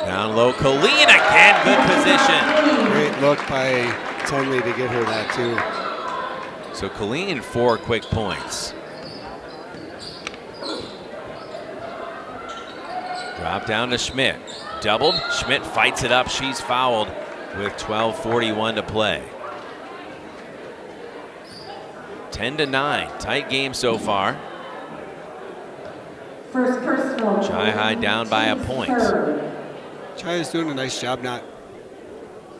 Down low, Colleen again, good position. Great look by Tenley to get her that too. So Colleen 4 quick points. Drop down to Schmidt. Doubled. Schmidt fights it up. She's fouled with 12:41 to play. 10-9. Tight game so far. First personal. Chi High down by a point. Chi is doing a nice job not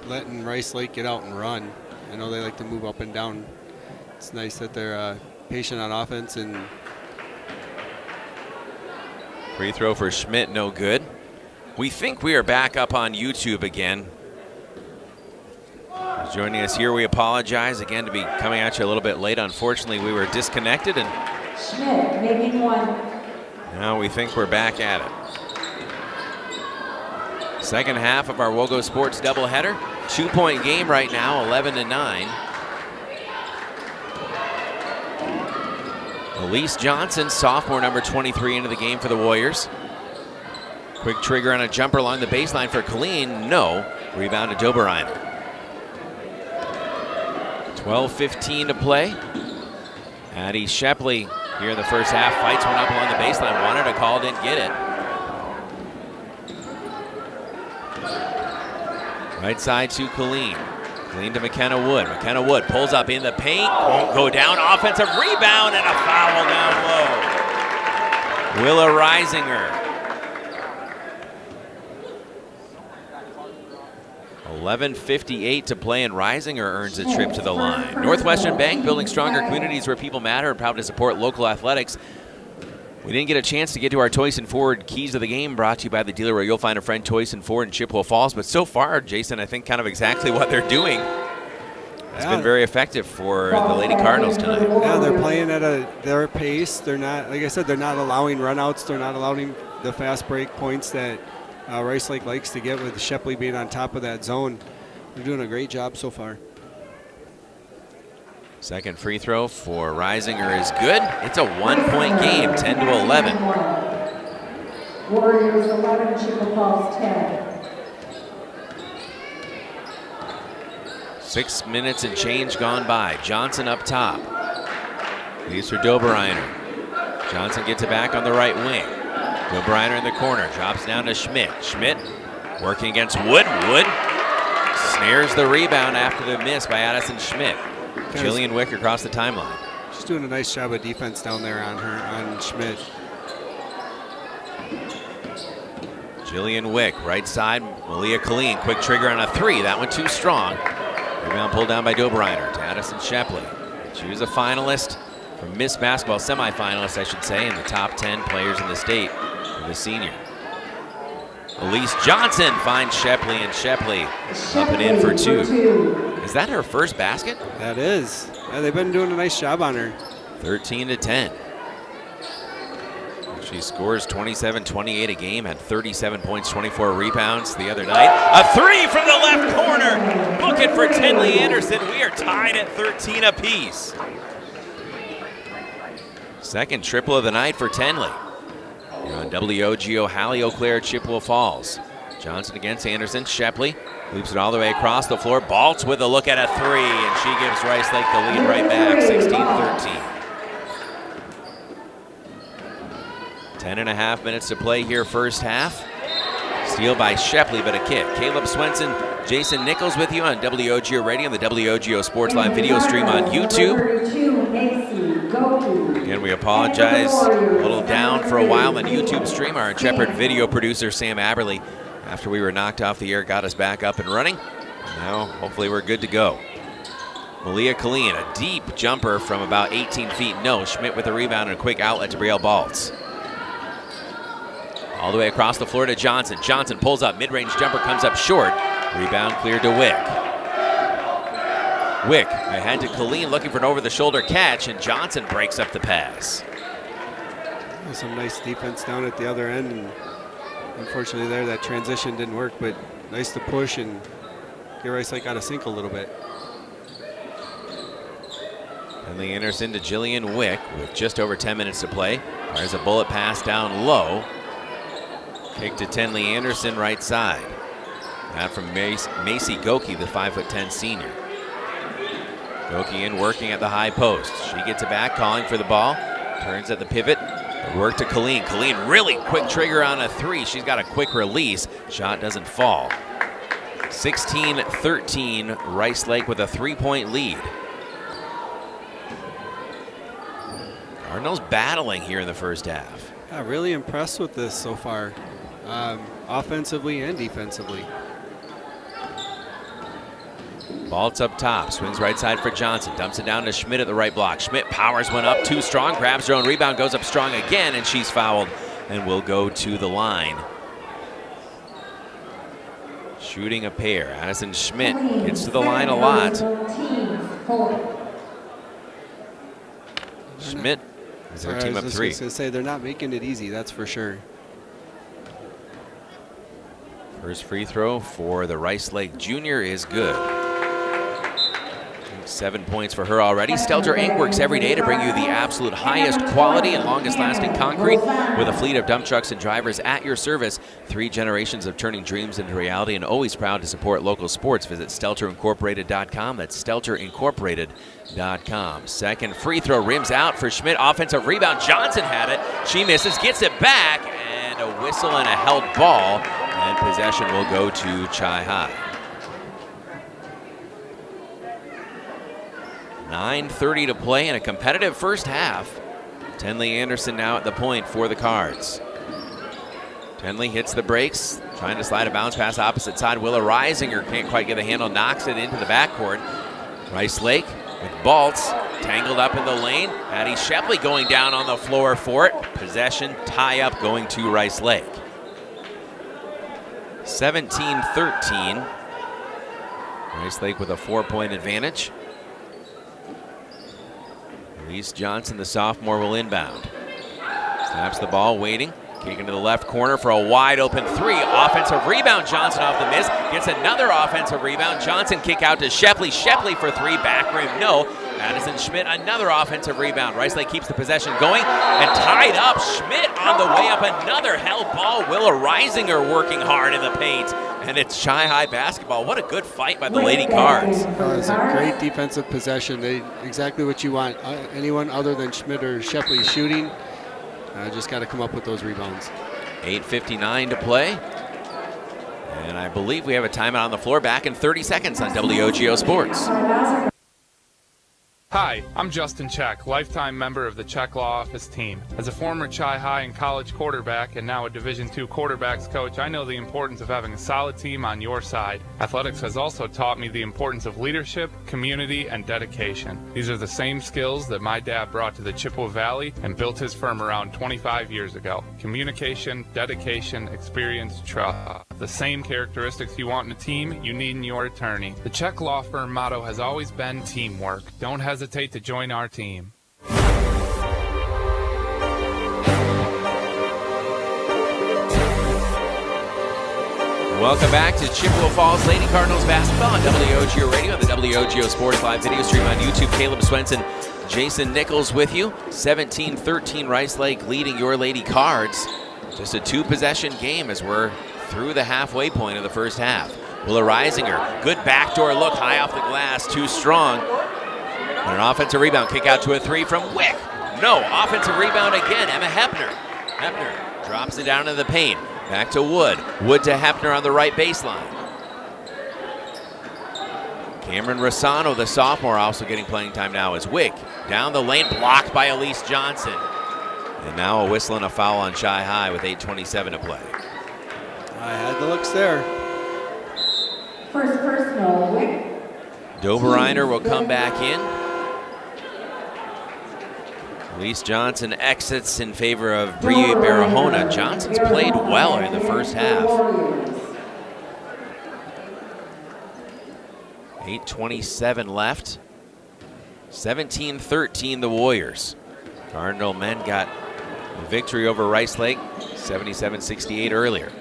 letting Rice Lake get out and run. I know they like to move up and down. It's nice that they're patient on offense. And free throw for Schmidt, no good. We think we are back up on YouTube again. Joining us here, we apologize again to be coming at you a little bit late. Unfortunately, we were disconnected, and Schmidt making one. now we think we're back at it. Second half of our WOGO Sports doubleheader. 2-point game right now, 11-9. Elise Johnson, sophomore, number 23, into the game for the Warriors. Quick trigger on a jumper along the baseline for Colleen. No. Rebound to Dobereiner. 12:15 to play. Addie Shepley here in the first half fights one up along the baseline. Wanted a call, didn't get it. Right side to Colleen. Colleen to McKenna Wood. McKenna Wood pulls up in the paint. Won't go down. Offensive rebound and a foul down low. Willa Reisinger. 11:58 to play, and Reisinger earns a trip to the line. Northwestern Bank, building stronger communities where people matter, and proud to support local athletics. We didn't get a chance to get to our Toyson Ford Keys to the Game, brought to you by the dealer where you'll find a friend, Toyson Ford in Chippewa Falls. But so far, Jason, I think kind of exactly what they're doing has been very effective for the Lady Cardinals tonight. yeah, they're playing at their pace. They're not, like I said, they're not allowing runouts. They're not allowing the fast break points that Rice Lake likes to get, with Shepley being on top of that zone. They're doing a great job so far. Second free throw for Reisinger is good. It's a 1-point game, 10-11. Warriors 11, Chippewa Falls 10. 6 minutes and change gone by. Johnson up top. Leaves for Dobereiner. Johnson gets it back on the right wing. Dobereiner in the corner. Drops down to Schmidt. Schmidt working against Wood. Wood snares the rebound after the miss by Addison Schmidt. Jillian Wick across the timeline. She's doing a nice job of defense down there on Schmidt. Jillian Wick, right side. Malia Colleen, quick trigger on a three. That one too strong. Rebound pulled down by Dobereiner to Addison Shepley. She was a finalist for Miss Basketball, semifinalist, I should say, in the top 10 players in the state for the senior. Elise Johnson finds Shepley, and Shepley up and in for two. Is that her first basket? That is. Yeah, they've been doing a nice job on her. 13-10. She scores 27-28 a game, had 37 points, 24 rebounds the other night. A three from the left corner. Book it for Tenley Anderson. We are tied at 13 apiece. Second triple of the night for Tenley. You're on WOGO Hallie Eau Claire, Chippewa Falls. Johnson against Anderson. Shepley loops it all the way across the floor. Baltz with a look at a three, and she gives Rice Lake the lead right back, 16-13. 10.5 minutes to play here, first half. Steal by Shepley, but a kick. Caleb Swenson, Jason Nichols with you on WOGO Radio and the WOGO Sports Live video stream on YouTube. Again, we apologize, a little down for a while on YouTube stream. Our intrepid video producer, Sam Aberley, after we were knocked off the air, got us back up and running. Now, hopefully we're good to go. Malia Colleen, a deep jumper from about 18 feet. No, Schmidt with a rebound and a quick outlet to Brielle Baltz. All the way across the floor to Johnson. Johnson pulls up, mid-range jumper comes up short. Rebound cleared to Wick. Wick ahead to Colleen, looking for an over-the-shoulder catch, and Johnson breaks up the pass. Some nice defense down at the other end, and unfortunately there that transition didn't work, but nice to push and get Rice Lake out of sync a little bit. Tenley Anderson to Jillian Wick with just over 10 minutes to play. Fires a bullet pass down low. Kick to Tenley Anderson, right side. That from Macy Goki, the 5'10" senior. Goki in working at the high post. She gets it back, calling for the ball. Turns at the pivot. Work to Colleen. Colleen really quick trigger on a 3. She's got a quick release. Shot doesn't fall. 16-13, Rice Lake with a 3-point lead. Cardinals battling here in the first half. Yeah, really impressed with this so far, offensively and defensively. Ball's up top, swings right side for Johnson, dumps it down to Schmidt at the right block. Schmidt powers one up too strong, grabs her own rebound, goes up strong again, and she's fouled and will go to the line. Shooting a pair. Addison Schmidt gets to the line a lot. Schmidt is their team up 3. I was going to say, they're not making it easy, that's for sure. First free throw for the Rice Lake junior is good. 7 points for her already. Stelter Inc. works every day to bring you the absolute highest quality and longest lasting concrete with a fleet of dump trucks and drivers at your service. 3 generations of turning dreams into reality, and always proud to support local sports. Visit StelterIncorporated.com. That's StelterIncorporated.com. Second free throw, rims out for Schmidt. Offensive rebound. Johnson had it. She misses, gets it back, and a whistle and a held ball. And possession will go to Chi High. 9:30 to play in a competitive first half. Tenley Anderson now at the point for the Cards. Tenley hits the brakes, trying to slide a bounce pass opposite side. Willa Reisinger can't quite get the handle, knocks it into the backcourt. Rice Lake with Baltz tangled up in the lane. Addie Shepley going down on the floor for it. Possession, tie up going to Rice Lake. 17-13. Rice Lake with a 4-point advantage. Elise Johnson, the sophomore, will inbound. Snaps the ball, waiting. Kicking to the left corner for a wide open 3. Offensive rebound, Johnson off the miss. Gets another offensive rebound. Johnson kick out to Shepley. Shepley for 3, back rim, no. Addison Schmidt, another offensive rebound. Rice Lake keeps the possession going and tied up. Schmidt on the way up, another held ball. Willa Reisinger working hard in the paint. And it's Chi High basketball. What a good fight by the Lady Cards. It was a great defensive possession. Exactly what you want. Anyone other than Schmidt or Shepley shooting, just got to come up with those rebounds. 8:59 to play. And I believe we have a timeout on the floor. Back in 30 seconds on WOGO Sports. Hi, I'm Justin Check, lifetime member of the Check Law Office team. As a former Chi High and college quarterback and now a Division II quarterbacks coach, I know the importance of having a solid team on your side. Athletics has also taught me the importance of leadership, community, and dedication. These are the same skills that my dad brought to the Chippewa Valley and built his firm around 25 years ago. Communication, dedication, experience, trust. The same characteristics you want in a team, you need in your attorney. The Check Law Firm motto has always been teamwork. Don't hesitate to join our team. Welcome back to Chippewa Falls Lady Cardinals basketball on WOGO Radio and the WOGO Sports Live video stream on YouTube. Caleb Swenson, Jason Nichols with you. 17-13 Rice Lake leading your Lady Cards. Just a 2-possession game as we're through the halfway point of the first half. Willa Reisinger, good backdoor look, high off the glass, too strong. And an offensive rebound, kick out to a 3 from Wick. No, offensive rebound again, Emma Hepner. Hepner drops it down to the paint. Back to Wood. Wood to Hepner on the right baseline. Cameron Rossano, the sophomore, also getting playing time now as Wick. Down the lane, blocked by Elise Johnson. And now a whistle and a foul on Chi High with 8:27 to play. I had the looks there. First personal, Wick. Doberreiner will come back in. Elise Johnson exits in favor of Brie Barahona. Johnson's played well in the first half. 8:27 left. 17-13 the Warriors. Cardinal men got a victory over Rice Lake, 77-68 earlier.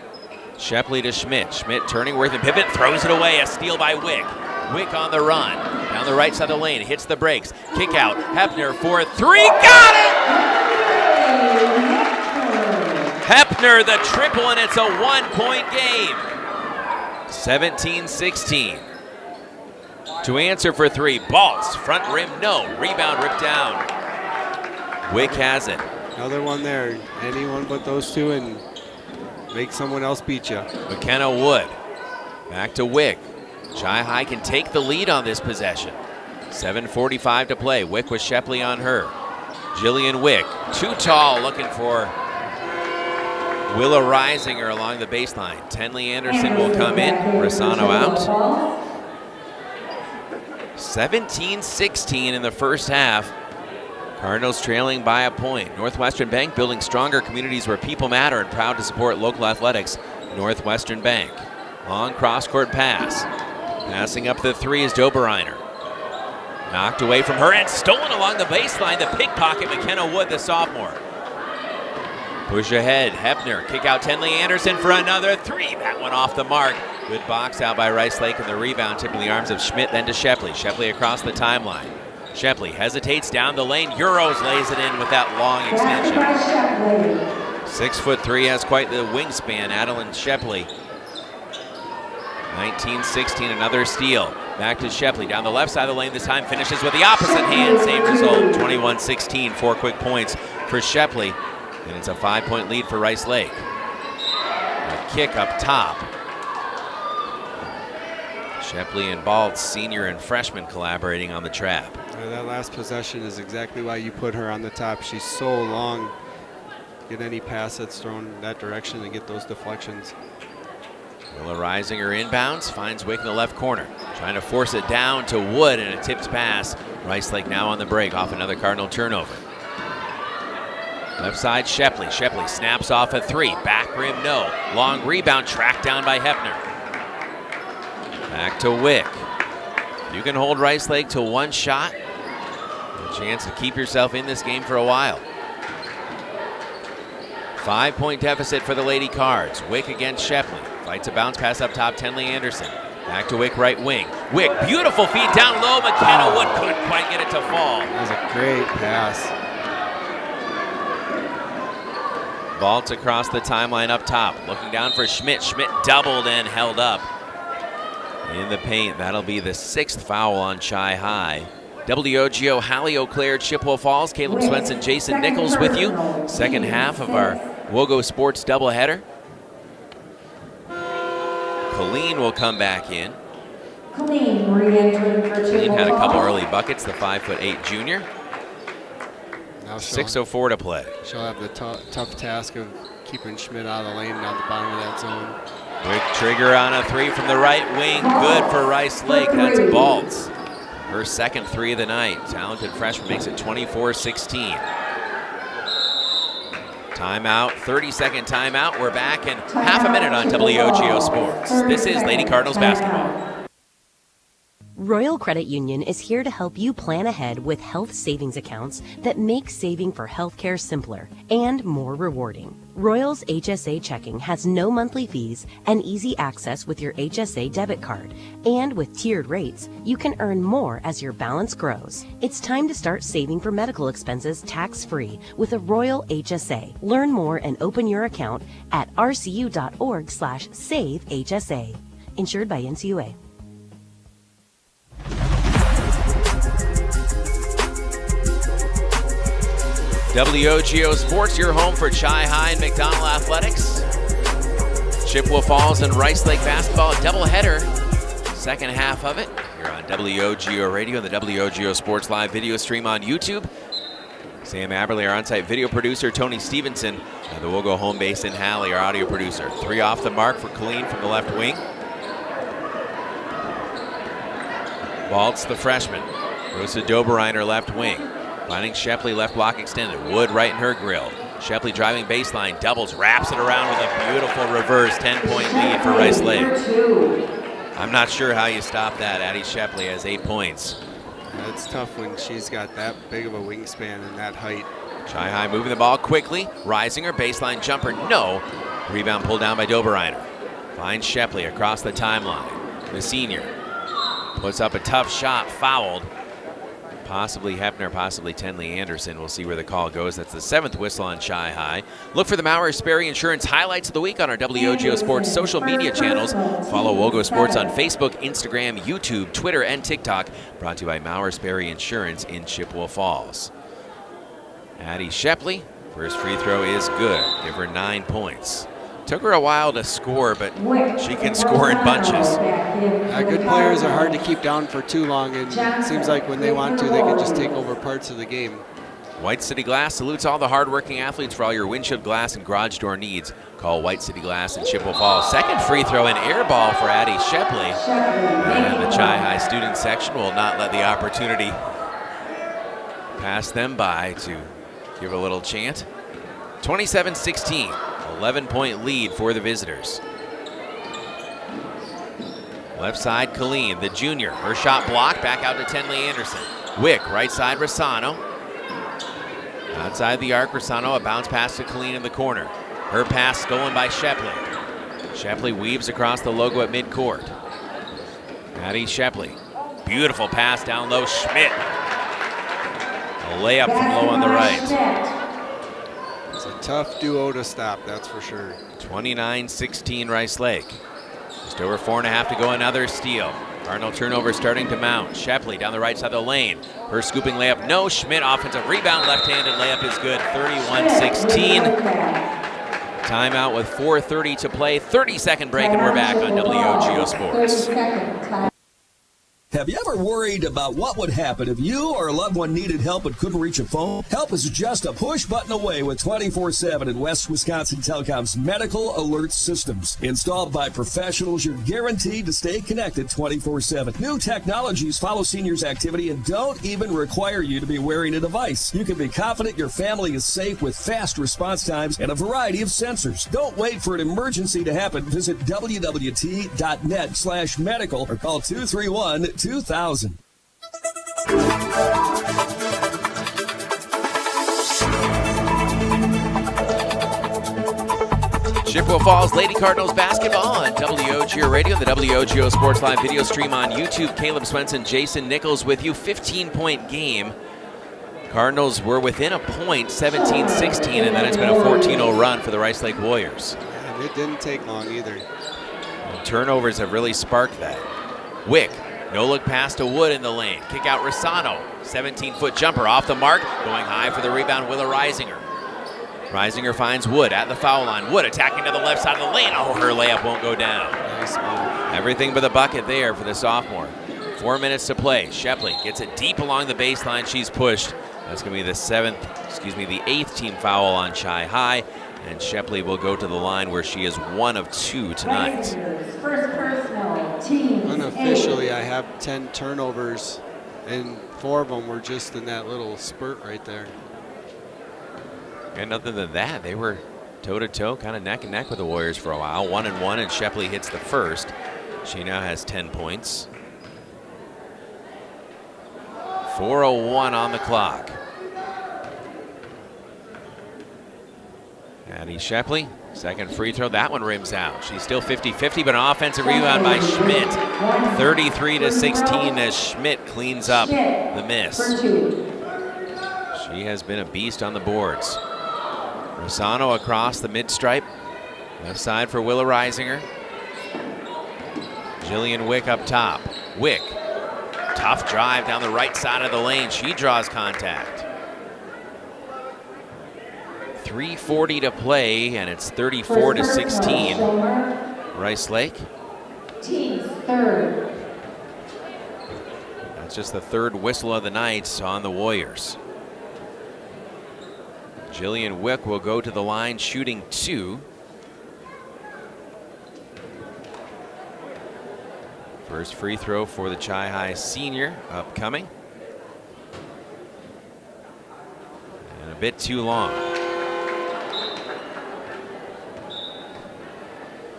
Shepley to Schmidt. Schmidt turning, worth and pivot, throws it away. A steal by Wick. Wick on the run. Down the right side of the lane, hits the brakes. Kick out. Hepner for 3. Got it! Hepner the triple, and it's a 1-point game. 17-16. To answer for three, Baltz, front rim, no. Rebound ripped down. Wick has it. Another one there. Anyone but those two and make someone else beat you. McKenna Wood. Back to Wick. Chi High can take the lead on this possession. 7:45 to play. Wick with Shepley on her. Jillian Wick, too tall, looking for Willa Reisinger along the baseline. Tenley Anderson will come in. Rosano out. 17-16 in the first half. Cardinals trailing by a point. Northwestern Bank building stronger communities where people matter and proud to support local athletics. Northwestern Bank. Long cross-court pass. Passing up the three is Dobereiner. Knocked away from her and stolen along the baseline. The pickpocket, McKenna Wood, the sophomore. Push ahead, Hepner. Kick out Tenley Anderson for another three. That one off the mark. Good box out by Rice Lake, and the rebound tipping the arms of Schmidt, then to Shepley. Shepley across the timeline. Shepley hesitates down the lane. Euros lays it in with that long extension. 6'3", has quite the wingspan. Adeline Shepley. 19-16, another steal. Back to Shepley down the left side of the lane. This time finishes with the opposite hand. Same result. 21-16. 4 quick points for Shepley, and it's a 5-point lead for Rice Lake. A kick up top. Shepley and Baltz, senior and freshman, collaborating on the trap. That last possession is exactly why you put her on the top. She's so long. Get any pass that's thrown that direction and get those deflections. Willa Reisinger inbounds, finds Wick in the left corner. Trying to force it down to Wood, and a tipped pass. Rice Lake now on the break off another Cardinal turnover. Left side, Shepley. Shepley snaps off a three. Back rim, no. Long rebound, tracked down by Hepner. Back to Wick. You can hold Rice Lake to one shot. A chance to keep yourself in this game for a while. 5-point deficit for the Lady Cards. Wick against Shepley. Fights a bounce pass up top, Tenley Anderson. Back to Wick, right wing. Wick, beautiful feed down low. McKenna Wood couldn't quite get it to fall. That was a great pass. Baltz across the timeline up top. Looking down for Schmidt. Schmidt doubled and held up in the paint. That'll be the 6th foul on Chi High. WOGO, Hallie Eau Claire, Chippewa Falls. Caleb Swenson, Jason Nichols with you. Second half of our WOGO Sports doubleheader. Colleen will come back in. Colleen re-entering for Colleen had a Chippewa couple Falls. early buckets, the 5'8" junior. Now 6:04 to play. she'll have the tough task of keeping Schmidt out of the lane and out the bottom of that zone. Quick trigger on a three from the right wing. Good for Rice Lake. That's Baltz. Her second three of the night. Talented freshman makes it 24-16. Timeout, 30-second timeout. We're back in half a minute on WOGO Sports. This is Lady Cardinals basketball. Royal Credit Union is here to help you plan ahead with health savings accounts that make saving for healthcare simpler and more rewarding. Royal's HSA checking has no monthly fees and easy access with your HSA debit card. And with tiered rates, you can earn more as your balance grows. It's time to start saving for medical expenses tax-free with a Royal HSA. Learn more and open your account at rcu.org/savehsa. Insured by NCUA. WOGO Sports, your home for Chi High and McDonald Athletics. Chippewa Falls and Rice Lake basketball, a doubleheader. Second half of it here on WOGO Radio and the WOGO Sports Live video stream on YouTube. Sam Aberley, our on-site video producer. Tony Stevenson, the WOGO home base in Hallie, our audio producer. Three off the mark for Colleen from the left wing. Baltz, the freshman. Goes to Dobereiner, left wing. Finding Shepley, left block extended. Wood right in her grill. Shepley driving baseline, doubles, wraps it around with a beautiful reverse. 10-point lead for Rice Lake. I'm not sure how you stop that. Addie Shepley has 8 points. It's tough when she's got that big of a wingspan and that height. Chi High moving the ball quickly. Reisinger, baseline jumper, no. Rebound pulled down by Dobereiner. Finds Shepley across the timeline. The senior puts up a tough shot, fouled. Possibly Hefner, possibly Tenley Anderson. We'll see where the call goes. That's the 7th whistle on Chi High. Look for the Maurer Sperry Insurance highlights of the week on our WOGO Sports social media channels. Follow WOGO Sports on Facebook, Instagram, YouTube, Twitter, and TikTok. Brought to you by Maurer Sperry Insurance in Chippewa Falls. Addie Shepley, first free throw is good. Give her 9 points. Took her a while to score, but she can score in bunches. Good players are hard to keep down for too long, and it seems like when they want to, they can just take over parts of the game. White City Glass salutes all the hardworking athletes for all your windshield glass and garage door needs. Call White City Glass in Chippewa Falls. Second free throw and air ball for Addie Shepley. And the Chi High student section will not let the opportunity pass them by to give a little chant. 27-16. 11-point lead for the visitors. Left side, Colleen, the junior. Her shot blocked, back out to Tenley Anderson. Wick, right side, Rossano. Outside the arc, Rossano, a bounce pass to Colleen in the corner. Her pass stolen by Shepley. Shepley weaves across the logo at midcourt. Addie Shepley. Beautiful pass down low, Schmidt. A layup from low on the right. It's a tough duo to stop, that's for sure. 29-16 Rice Lake. Just over 4.5 to go, another steal. Cardinal turnover starting to mount. Shepley down the right side of the lane. Her scooping layup, no. Schmidt offensive rebound, left-handed layup is good. 31-16. Timeout with 4:30 to play. 30-second break, and we're back on WOGO Sports. Have you ever worried about what would happen if you or a loved one needed help but couldn't reach a phone? Help is just a push button away with 24/7 in West Wisconsin Telecom's medical alert systems. Installed by professionals, you're guaranteed to stay connected 24/7. New technologies follow seniors' activity and don't even require you to be wearing a device. You can be confident your family is safe with fast response times and a variety of sensors. Don't wait for an emergency to happen. Visit wwt.net/medical or call 231-2000. Chippewa Falls Lady Cardinals basketball on WOGO Radio and the WOGO Sports Live video stream on YouTube. Caleb Swenson, Jason Nichols with you. 15-point game. Cardinals were within a point, 17-16, and then it's been a 14-0 run for the Rice Lake Warriors. And it didn't take long either. And turnovers have really sparked that. Wick. No look pass to Wood in the lane. Kick out Rossano. 17-foot jumper off the mark. Going high for the rebound, Willa Reisinger. Reisinger finds Wood at the foul line. Wood attacking to the left side of the lane. Oh, her layup won't go down. Nice move. Everything but the bucket there for the sophomore. 4 minutes to play. Shepley gets it deep along the baseline. She's pushed. That's going to be the 8th team foul on Chi High. And Shepley will go to the line where she is 1 of 2 tonight. First personal, team. Unofficially, I have 10 turnovers, and 4 of them were just in that little spurt right there. And other than that, they were toe-to-toe, kind of neck and neck with the Warriors for a while. 1-1, and Shepley hits the first. She now has 10 points. 4:01 on the clock. Addie Shepley, second free throw. That one rims out. She's still 50-50, but an offensive rebound by Schmidt. 33-16 as Schmidt cleans up the miss. She has been a beast on the boards. Rossano across the mid-stripe. Left side for Willa Reisinger. Jillian Wick up top. Wick, tough drive down the right side of the lane. She draws contact. 3:40 to play, and it's 34-16. Rice Lake. Team's third. That's just the third whistle of the night on the Warriors. Jillian Wick will go to the line shooting 2. First free throw for the Chi High senior upcoming. And a bit too long.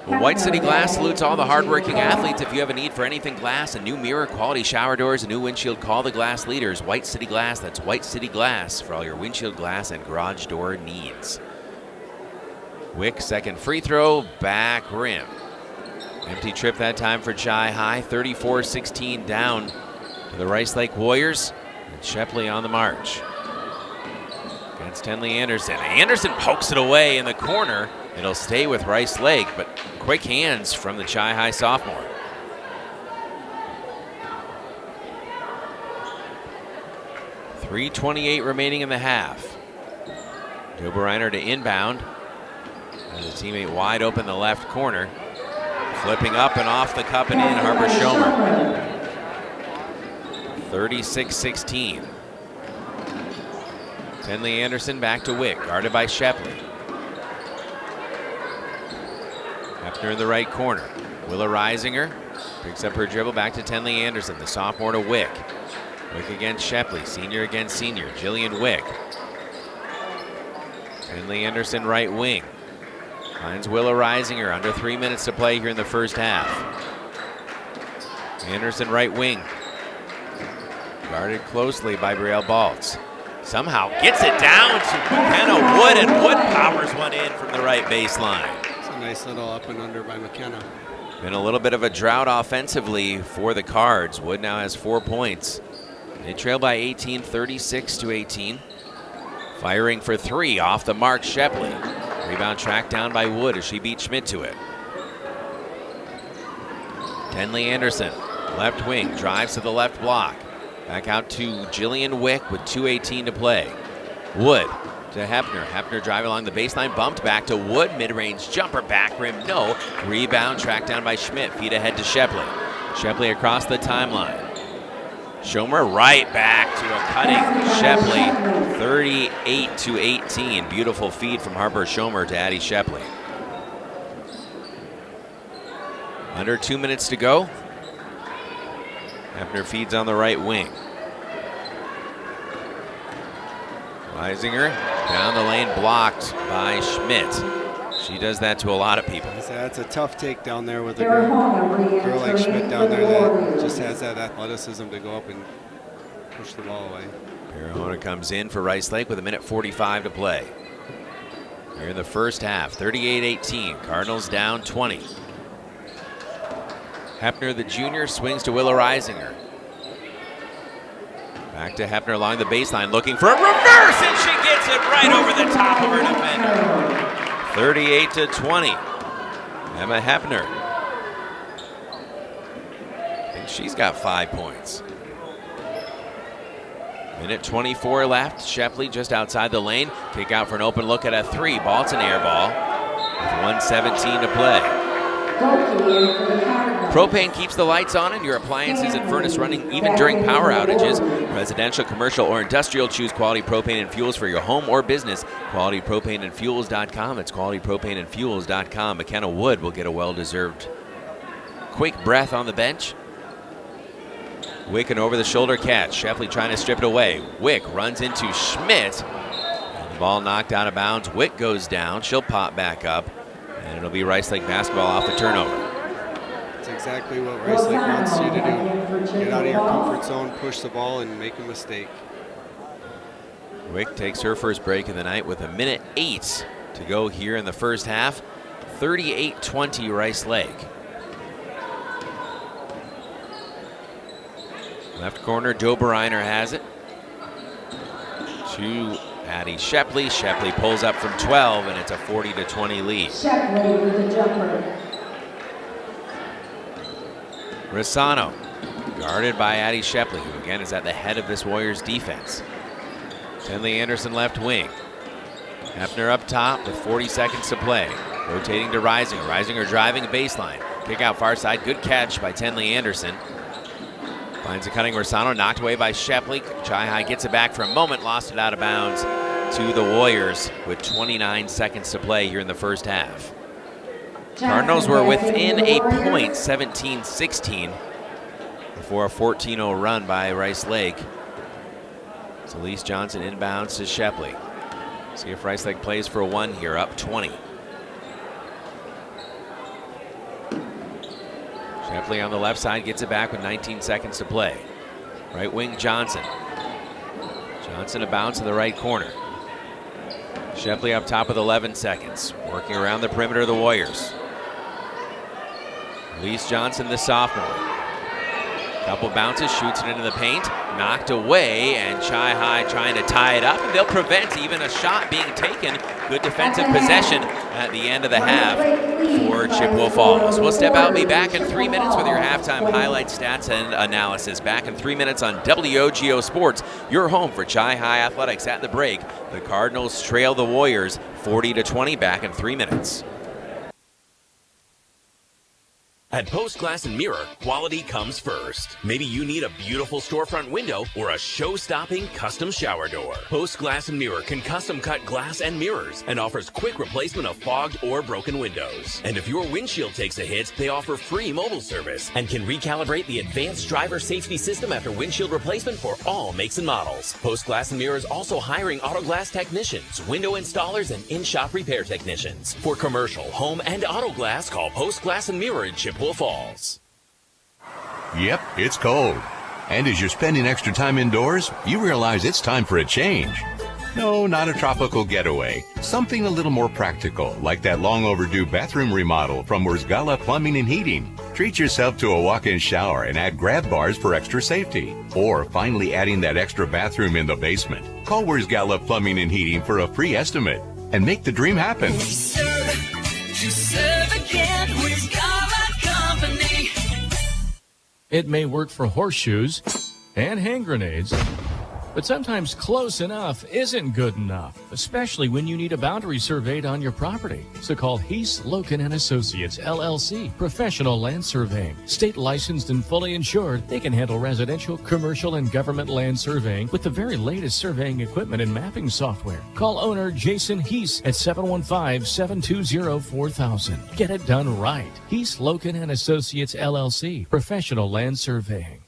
Well, White City Glass salutes all the hardworking athletes. If you have a need for anything glass, a new mirror, quality shower doors, a new windshield, call the glass leaders. White City Glass, that's White City Glass for all your windshield glass and garage door needs. Wick, second free throw, back rim. Empty trip that time for Chi High, 34-16 down to the Rice Lake Warriors. And Shepley on the march. Against Tenley Anderson. Anderson pokes it away in the corner. It'll stay with Rice Lake, but quick hands from the Chi High sophomore. .328 remaining in the half. Doberreiner to inbound. And the teammate wide open the left corner. Flipping up and off the cup and in, Harper Schomer. 36-16. Tenley Anderson back to Wick, guarded by Shepley. Hefner in the right corner. Willa Reisinger picks up her dribble back to Tenley Anderson, the sophomore to Wick. Wick against Shepley, senior against senior. Jillian Wick. Tenley Anderson right wing. Finds Willa Reisinger, under 3 minutes to play here in the first half. Anderson right wing. Guarded closely by Brielle Baltz. Somehow gets it down to McKenna Wood, and Wood powers one in from the right baseline. It's a nice little up and under by McKenna. Been a little bit of a drought offensively for the Cards. Wood now has 4 points. They trail by 18, 36-18. Firing for three off the mark, Shepley. Rebound tracked down by Wood as she beat Schmidt to it. Tenley Anderson, left wing, drives to the left block. Back out to Jillian Wick with 2:18 to play. Wood to Hefner. Hefner driving along the baseline, bumped back to Wood. Mid-range jumper, back rim, no. Rebound tracked down by Schmidt. Feet ahead to Shepley. Shepley across the timeline. Schomer right back to a cutting Shepley. 38-18. Beautiful feed from Harper Schomer to Addie Shepley. Under 2 minutes to go. Hefner feeds on the right wing. Weisinger down the lane, blocked by Schmidt. She does that to a lot of people. That's a tough take down there with a girl like Schmidt down there that just has that athleticism to go up and push the ball away. Perahona comes in for Rice Lake with 1:45 to play. Here in the first half, 38-18. Cardinals down 20. Hefner, the junior, swings to Willa Reisinger. Back to Hefner along the baseline, looking for a reverse, and she gets it right over the top of her defender. 38-20. Emma Hefner. I think she's got 5 points. Minute 24 left. Shepley just outside the lane. Kick out for an open look at a three. Ball's an air ball with 1:17 to play. Propane keeps the lights on and your appliances and furnace running even during power outages. Residential, commercial, or industrial, choose Quality Propane and Fuels for your home or business. QualityPropaneandFuels.com. It's QualityPropaneandFuels.com. McKenna Wood will get a well-deserved quick breath on the bench. Wick an over-the-shoulder catch. Shepley trying to strip it away. Wick runs into Schmidt. The ball knocked out of bounds. Wick goes down. She'll pop back up. And it'll be Rice Lake basketball off the turnover. That's exactly what Rice Lake wants you to do. Get out of your comfort zone, push the ball, and make a mistake. Wick takes her first break of the night with 1:08 to go here in the first half. 38-20 Rice Lake. Left corner, Doberreiner has it. To Addie Shepley. Shepley pulls up from 12, and it's a 40-20 lead. Shepley with the jumper. Rosano, guarded by Addie Shepley, who again is at the head of this Warriors defense. Tenley Anderson left wing. Hefner up top with 40 seconds to play. Rotating to Reisinger. Reisinger driving baseline. Kick out far side. Good catch by Tenley Anderson. Finds a cutting Rosano, knocked away by Shepley. Chi High gets it back for a moment, lost it out of bounds to the Warriors with 29 seconds to play here in the first half. Cardinals were within a point, 17-16, before a 14-0 run by Rice Lake. So Elise Johnson inbounds to Shepley. See if Rice Lake plays for one here, up 20. Shepley on the left side gets it back with 19 seconds to play. Right wing Johnson. Johnson a bounce in the right corner. Shepley up top with 11 seconds. Working around the perimeter of the Warriors. Elise Johnson, the sophomore. Couple bounces, shoots it into the paint, knocked away, and Chi High trying to tie it up, and they'll prevent even a shot being taken. Good defensive possession at the end of the half for Chippewa Falls. We'll step out, be back in 3 minutes with your halftime highlights, stats, and analysis. Back in 3 minutes on WOGO Sports, your home for Chi High Athletics. At the break, the Cardinals trail the Warriors 40-20. Back in 3 minutes. At Post Glass and Mirror, quality comes first. Maybe you need a beautiful storefront window or a show-stopping custom shower door. Post Glass and Mirror can custom cut glass and mirrors and offers quick replacement of fogged or broken windows. And if your windshield takes a hit, they offer free mobile service and can recalibrate the advanced driver safety system after windshield replacement for all makes and models. Post Glass and Mirror is also hiring auto glass technicians, window installers, and in-shop repair technicians. For commercial, home, and auto glass, call Post Glass and Mirror in Chippewa Falls. Yep, it's cold. And as you're spending extra time indoors, you realize it's time for a change. No, not a tropical getaway. Something a little more practical, like that long overdue bathroom remodel from Wurzgala Plumbing and Heating. Treat yourself to a walk-in shower and add grab bars for extra safety. Or finally adding that extra bathroom in the basement. Call Wurzgala Plumbing and Heating for a free estimate and make the dream happen. To serve again, Wurzgala Company. It may work for horseshoes and hand grenades, but sometimes close enough isn't good enough, especially when you need a boundary surveyed on your property. So call Heath, Loken & Associates, LLC, Professional Land Surveying. State licensed and fully insured, they can handle residential, commercial, and government land surveying with the very latest surveying equipment and mapping software. Call owner Jason Heath at 715-720-4000. Get it done right. Heath, Loken & Associates, LLC, Professional Land Surveying.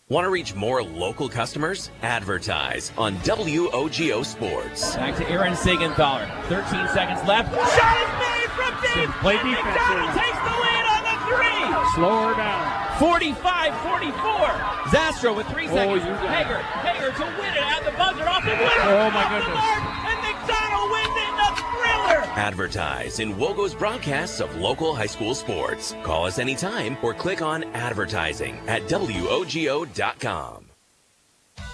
Want to reach more local customers? Advertise on WOGO Sports. Back to Aaron Sigenthaler. 13 seconds left. Shot is made from deep. Play defense. McDonald takes the lead on the three. Slow her down. 45-44. Zastro with 3 seconds. Hager to win it at the buzzer off the winner. Oh my goodness. And McDonald wins it in a thriller. Advertise in WOGO's broadcasts of local high school sports. Call us anytime or click on advertising at WOGO.com.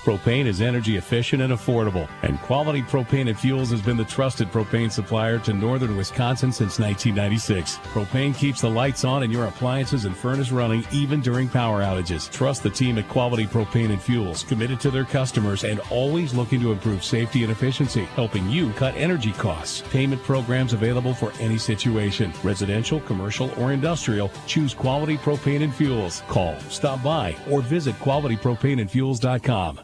Propane is energy efficient and affordable, and Quality Propane and Fuels has been the trusted propane supplier to northern Wisconsin since 1996. Propane keeps the lights on and your appliances and furnace running even during power outages. Trust the team at Quality Propane and Fuels, committed to their customers and always looking to improve safety and efficiency, helping you cut energy costs. Payment programs available for any situation. Residential, commercial, or industrial, choose Quality Propane and Fuels. Call, stop by, or visit qualitypropaneandfuels.com.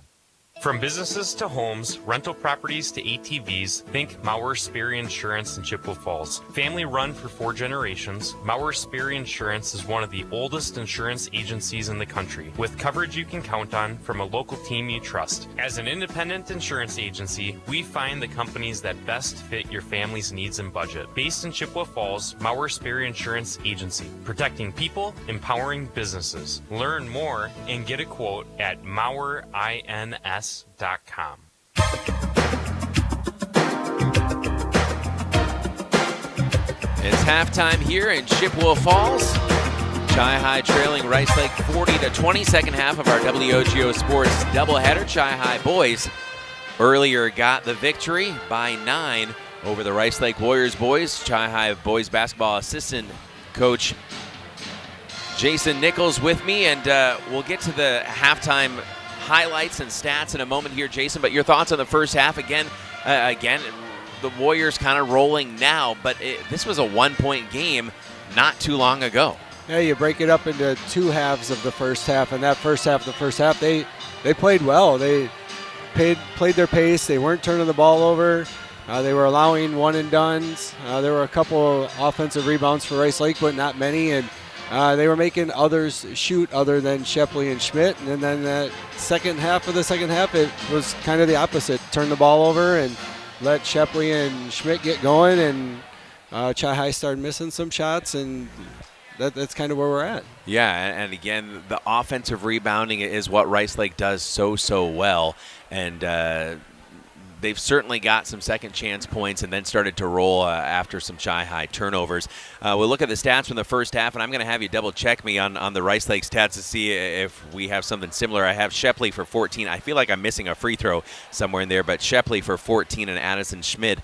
From businesses to homes, rental properties to ATVs, think Maurer Sperry Insurance in Chippewa Falls. Family run for 4 generations, Maurer Sperry Insurance is one of the oldest insurance agencies in the country, with coverage you can count on from a local team you trust. As an independent insurance agency, we find the companies that best fit your family's needs and budget. Based in Chippewa Falls, Maurer Sperry Insurance Agency, protecting people, empowering businesses. Learn more and get a quote at MauerINS.com. It's halftime here in Chippewa Falls. Chi High trailing Rice Lake 40-20. Second half of our WOGO Sports doubleheader. Chi High boys earlier got the victory by 9 over the Rice Lake Warriors boys. Chi High boys basketball assistant coach Jason Nichols with me, and we'll get to the halftime highlights and stats in a moment here, Jason, but your thoughts on the first half. Again, the Warriors kind of rolling now, but this was a 1-point game not too long ago. Yeah, you break it up into 2 halves of the first half, and that first half, they played well. They played their pace. They weren't turning the ball over. They were allowing one-and-dones. There were a couple of offensive rebounds for Rice Lake, but not many, and they were making others shoot other than Shepley and Schmidt. And then that second half, it was kind of the opposite. Turn the ball over and let Shepley and Schmidt get going, and Chi High started missing some shots, and that's kind of where we're at. Yeah, and again, the offensive rebounding is what Rice Lake does so well. And they've certainly got some second chance points and then started to roll after some Chi-High turnovers. We'll look at the stats from the first half, and I'm going to have you double check me on the Rice Lake stats to see if we have something similar. I have Shepley for 14. I feel like I'm missing a free throw somewhere in there, but Shepley for 14 and Addison Schmidt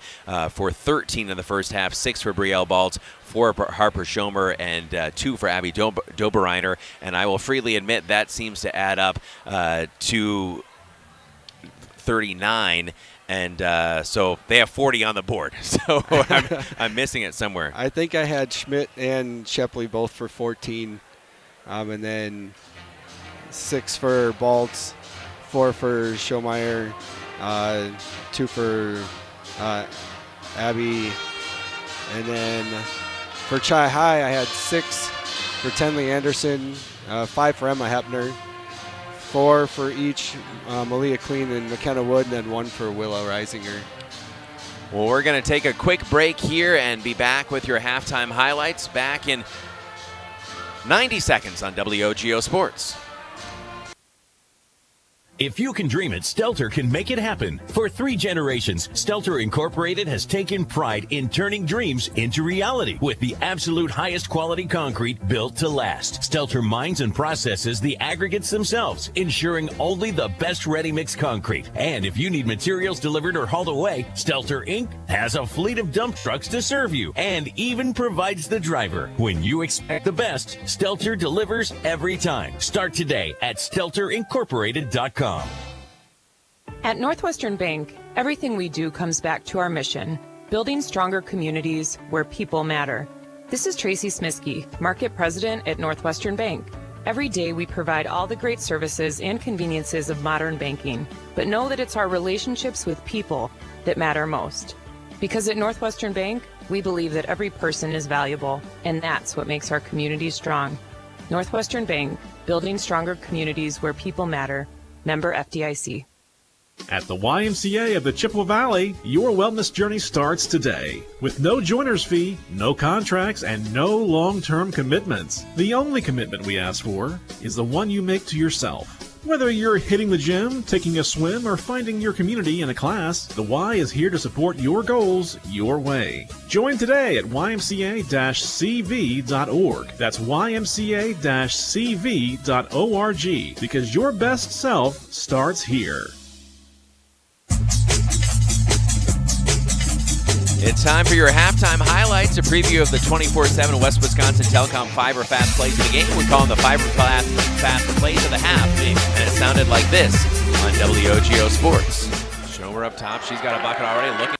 for 13 in the first half, 6 for Brielle Baltz, 4 for Harper Schomer, and 2 for Abby Doberreiner. And I will freely admit that seems to add up to 39. And so they have 40 on the board. So I'm missing it somewhere. I think I had Schmidt and Shepley both for 14, and then 6 for Baltz, 4 for Schomeyer, 2 for Abby, and then for Chi-High I had 6 for Tenley Anderson, 5 for Emma Hepner, 4 for each Malia Clean and McKenna Wood, and then 1 for Willow Reisinger. Well, we're going to take a quick break here and be back with your halftime highlights back in 90 seconds on WOGO Sports. If you can dream it, Stelter can make it happen. For 3 generations, Stelter Incorporated has taken pride in turning dreams into reality with the absolute highest quality concrete built to last. Stelter mines and processes the aggregates themselves, ensuring only the best ready-mix concrete. And if you need materials delivered or hauled away, Stelter Inc. has a fleet of dump trucks to serve you and even provides the driver. When you expect the best, Stelter delivers every time. Start today at StelterIncorporated.com. At Northwestern Bank, everything we do comes back to our mission, building stronger communities where people matter. This is Tracy Smiskey, Market President at Northwestern Bank. Every day we provide all the great services and conveniences of modern banking, but know that it's our relationships with people that matter most. Because at Northwestern Bank, we believe that every person is valuable, and that's what makes our community strong. Northwestern Bank, building stronger communities where people matter. Member FDIC. At the YMCA of the Chippewa Valley, your wellness journey starts today. With no joiner's fee, no contracts, and no long-term commitments. The only commitment we ask for is the one you make to yourself. Whether you're hitting the gym, taking a swim, or finding your community in a class, the Y is here to support your goals your way. Join today at ymca-cv.org. That's ymca-cv.org, because your best self starts here. It's time for your halftime highlights, a preview of the 24/7 West Wisconsin Telecom Fiber Fast Plays of the game. We call them the Fiber Fast Plays of the half, and it sounded like this on WOGO Sports. Schomer up top. She's got a bucket already. Looking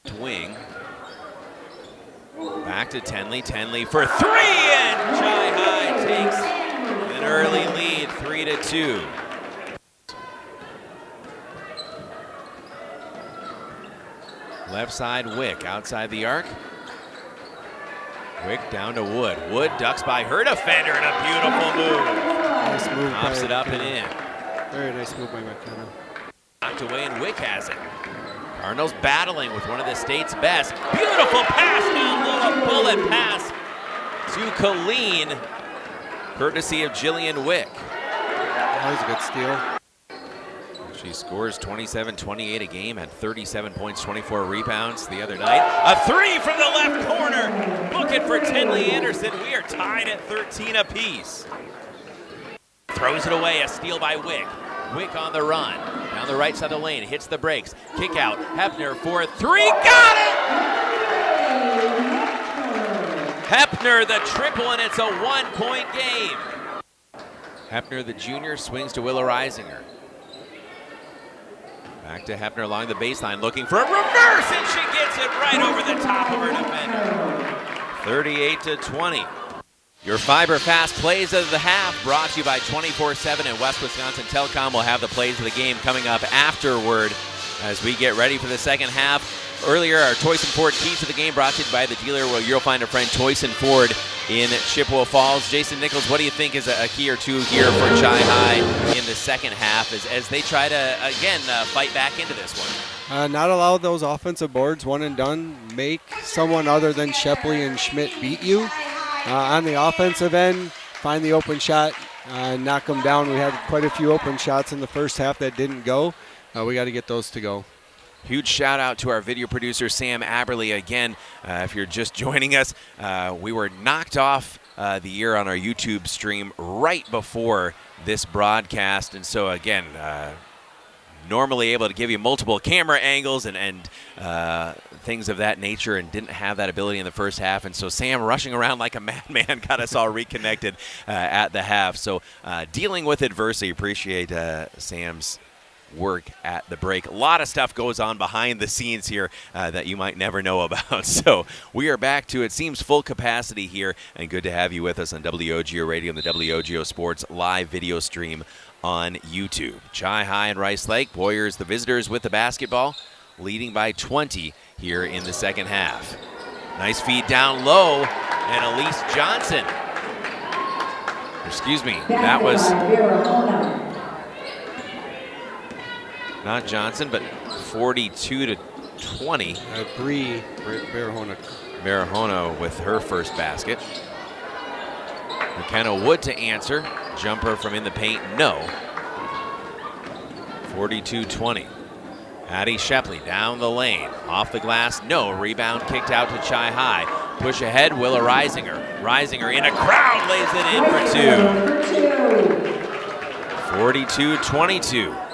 to wing. Back to Tenley. Tenley for 3, and Chi-High takes an early lead, 3-2. Left side, Wick outside the arc. Wick down to Wood. Wood ducks by her defender and a beautiful move. Nice move. Pops it up and in. Very nice move by McKenna. Knocked away and Wick has it. Cardinals battling with one of the state's best. Beautiful pass down low, a bullet pass to Colleen, courtesy of Jillian Wick. That was a good steal. She scores 27-28 a game, had 37 points, 24 rebounds the other night. A 3 from the left corner. Book it for Tenley Anderson. We are tied at 13 apiece. Throws it away, a steal by Wick. Wick on the run. Down the right side of the lane, hits the brakes. Kick out, Hepner for 3, got it! Hepner the triple, and it's a 1-point game. Hepner, the junior, swings to Willow Reisinger. Back to Hepner along the baseline, looking for a reverse, and she gets it right over the top of her defender. 38-20. Your Fiber Fast Plays of the half brought to you by 24/7 and West Wisconsin Telecom. Will have the plays of the game coming up afterward as we get ready for the second half. Earlier, our Toyson Ford Keys to the Game brought to you by the dealer where you'll find a friend, Toyson Ford in Chippewa Falls. Jason Nichols, what do you think is a key or two here for Chi-High in the second half as they try to, again, fight back into this one? Not allow those offensive boards, one and done. Make someone other than Shepley and Schmidt beat you. On the offensive end, find the open shot, knock them down. We had quite a few open shots in the first half that didn't go. We got to get those to go. Huge shout out to our video producer, Sam Aberley. Again, if you're just joining us, we were knocked off the air on our YouTube stream right before this broadcast. And so, again, normally able to give you multiple camera angles and things of that nature, and didn't have that ability in the first half. And so Sam, rushing around like a madman, got us all reconnected at the half. So dealing with adversity, appreciate Sam's work at the break. A lot of stuff goes on behind the scenes here that you might never know about. So we are back to, it seems, full capacity here, and good to have you with us on WOGO Radio and the WOGO Sports live video stream on YouTube. Chi High and Rice Lake, Warriors the visitors with the basketball, leading by 20 here in the second half. Nice feed down low, and Elise Johnson. Excuse me, that was not Johnson, but 42-20. Bree Barahona with her first basket. McKenna Wood to answer. Jumper from in the paint, no. 42-20. Addie Shepley down the lane. Off the glass, no. Rebound kicked out to Chi High. Push ahead, Willa Reisinger. Reisinger in a crowd, lays it in for 2. 42-22.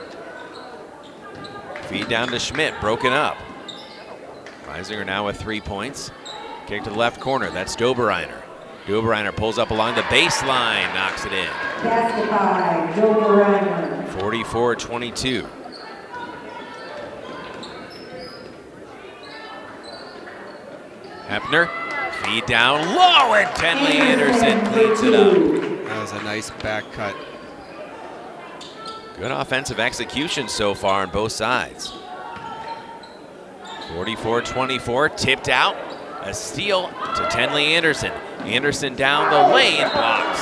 Feed down to Schmidt, broken up. Reisinger now with 3 points. Kick to the left corner, that's Doberreiner. Doberreiner pulls up along the baseline, knocks it in. 44-22. Hepner, feed down low, and Tenley Anderson cleans it up. That was a nice back cut. Good offensive execution so far on both sides. 44-24, tipped out. A steal to Tenley Anderson. Anderson down the lane, blocked.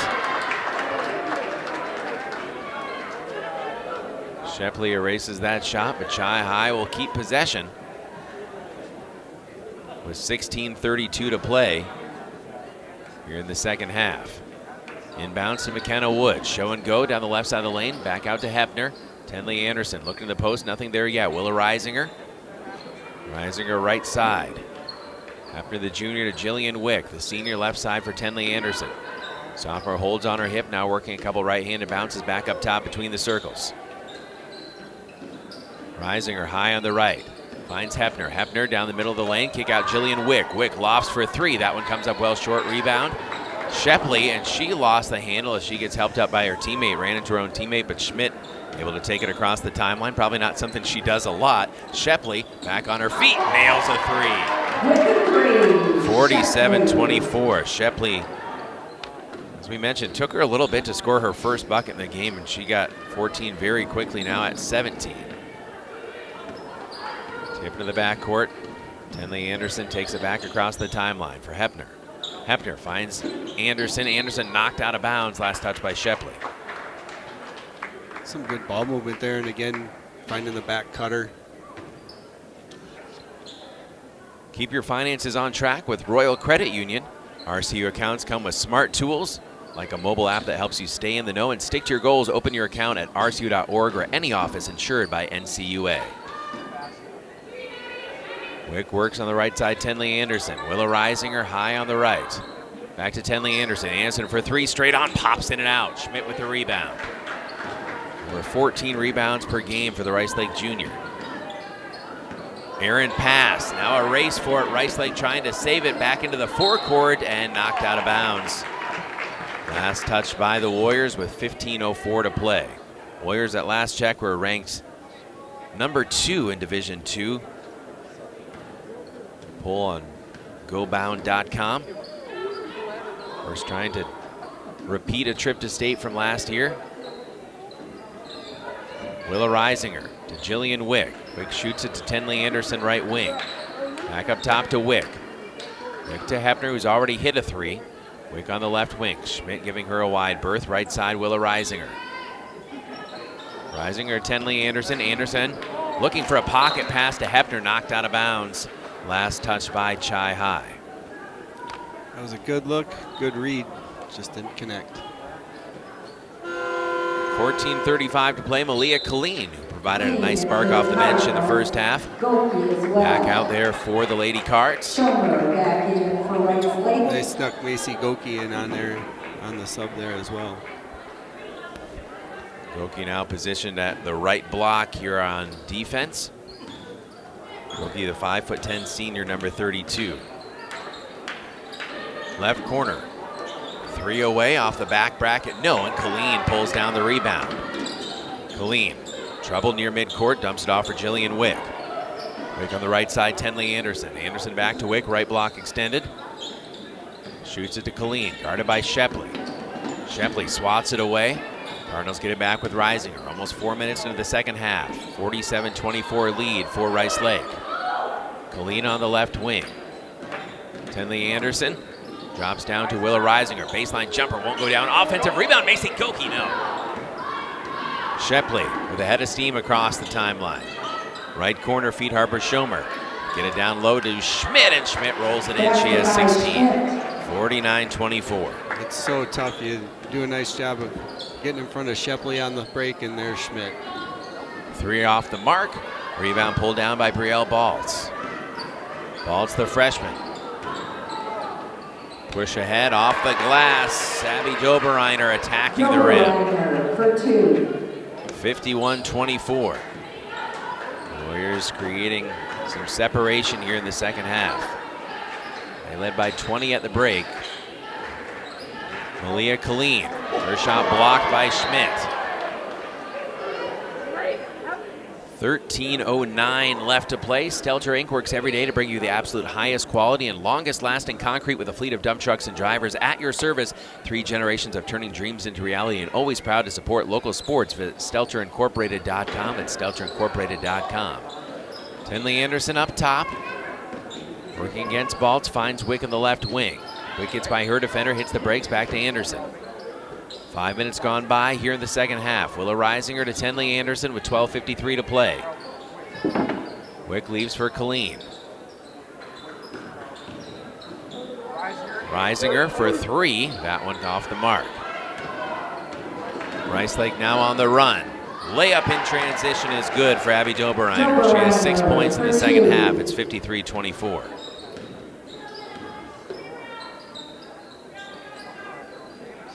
Shepley erases that shot, but Chi High will keep possession with 16:32 to play here in the second half. Inbounds to McKenna Wood. Show and go down the left side of the lane. Back out to Hepner. Tenley Anderson looking to the post. Nothing there yet. Willa Reisinger. Reisinger right side. Hepner the junior to Jillian Wick. The senior left side for Tenley Anderson. Sophomore holds on her hip. Now working a couple right-handed bounces back up top between the circles. Reisinger high on the right. Finds Hepner. Hepner down the middle of the lane. Kick out Jillian Wick. Wick lofts for a 3. That one comes up well short. Rebound. Shepley, and she lost the handle as she gets helped up by her teammate. Ran into her own teammate, but Schmidt able to take it across the timeline. Probably not something she does a lot. Shepley back on her feet. Nails a 3. 47-24. Shepley, as we mentioned, took her a little bit to score her first bucket in the game, and she got 14 very quickly now at 17. Tip into the backcourt. Tenley Anderson takes it back across the timeline for Hepner. Hepner finds Anderson. Anderson knocked out of bounds. Last touch by Shepley. Some good ball movement there, and again, finding the back cutter. Keep your finances on track with Royal Credit Union. RCU accounts come with smart tools, like a mobile app that helps you stay in the know and stick to your goals. Open your account at rcu.org or any office insured by NCUA. Wick works on the right side, Tenley Anderson. Willa Reisinger high on the right. Back to Tenley Anderson. Anderson for 3, straight on, pops in and out. Schmidt with the rebound. Over 14 rebounds per game for the Rice Lake junior. Aaron pass, now a race for it. Rice Lake trying to save it back into the forecourt and knocked out of bounds. Last touch by the Warriors with 15:04 to play. Warriors at last check were ranked number 2 in Division II. Poll on gobound.com. First trying to repeat a trip to state from last year. Willa Reisinger to Jillian Wick. Wick shoots it to Tenley Anderson, right wing. Back up top to Wick. Wick to Hepner, who's already hit a 3. Wick on the left wing. Schmidt giving her a wide berth. Right side, Willa Reisinger. Reisinger, Tenley Anderson. Anderson looking for a pocket pass to Hepner, knocked out of bounds. Last touch by Chi High. That was a good look, good read, just didn't connect. 14:35 to play. Malia Colleen, who provided a nice spark off the bench in the first half. Back out there for the Lady Cards. They stuck Macy Goki in on there, on the sub there as well. Goki now positioned at the right block here on defense. Goki, the 5'10" senior, number 32. Left corner. 3 away off the back bracket. No, and Colleen pulls down the rebound. Colleen, trouble near midcourt, dumps it off for Jillian Wick. Wick on the right side, Tenley Anderson. Anderson back to Wick, right block extended. Shoots it to Colleen, guarded by Shepley. Shepley swats it away. Cardinals get it back with Reisinger. Almost 4 minutes into the second half. 47-24 lead for Rice Lake. Colleen on the left wing. Tenley Anderson drops down to Willa Reisinger. Baseline jumper won't go down. Offensive rebound, Macy Goki, no. Shepley with a head of steam across the timeline. Right corner, feed Harper Schomer. Get it down low to Schmidt, and Schmidt rolls it in. She has 16. 49-24. It's so tough. You do a nice job of getting in front of Shepley on the break, and there's Schmidt. 3 off the mark. Rebound pulled down by Brielle Baltz. Baltz, the freshman. Push ahead off the glass. Abby Dobereiner attacking the rim. 51-24. Warriors creating some separation here in the second half. They led by 20 at the break. Malia Colleen, her shot blocked by Schmidt. 13:09 left to play. Stelter Inc. works every day to bring you the absolute highest quality and longest lasting concrete with a fleet of dump trucks and drivers at your service. 3 generations of turning dreams into reality, and always proud to support local sports. Visit StelterIncorporated.com at StelterIncorporated.com. Tenley Anderson up top. Working against Baltz, finds Wick in the left wing. Wick gets by her defender, hits the brakes, back to Anderson. 5 minutes gone by here in the second half. Willa Reisinger to Tenley Anderson with 12:53 to play. Wick leaves for Colleen. Reisinger for 3. That one off the mark. Rice Lake now on the run. Layup in transition is good for Abby Dobereiner. She has 6 points in the second half. It's 53-24.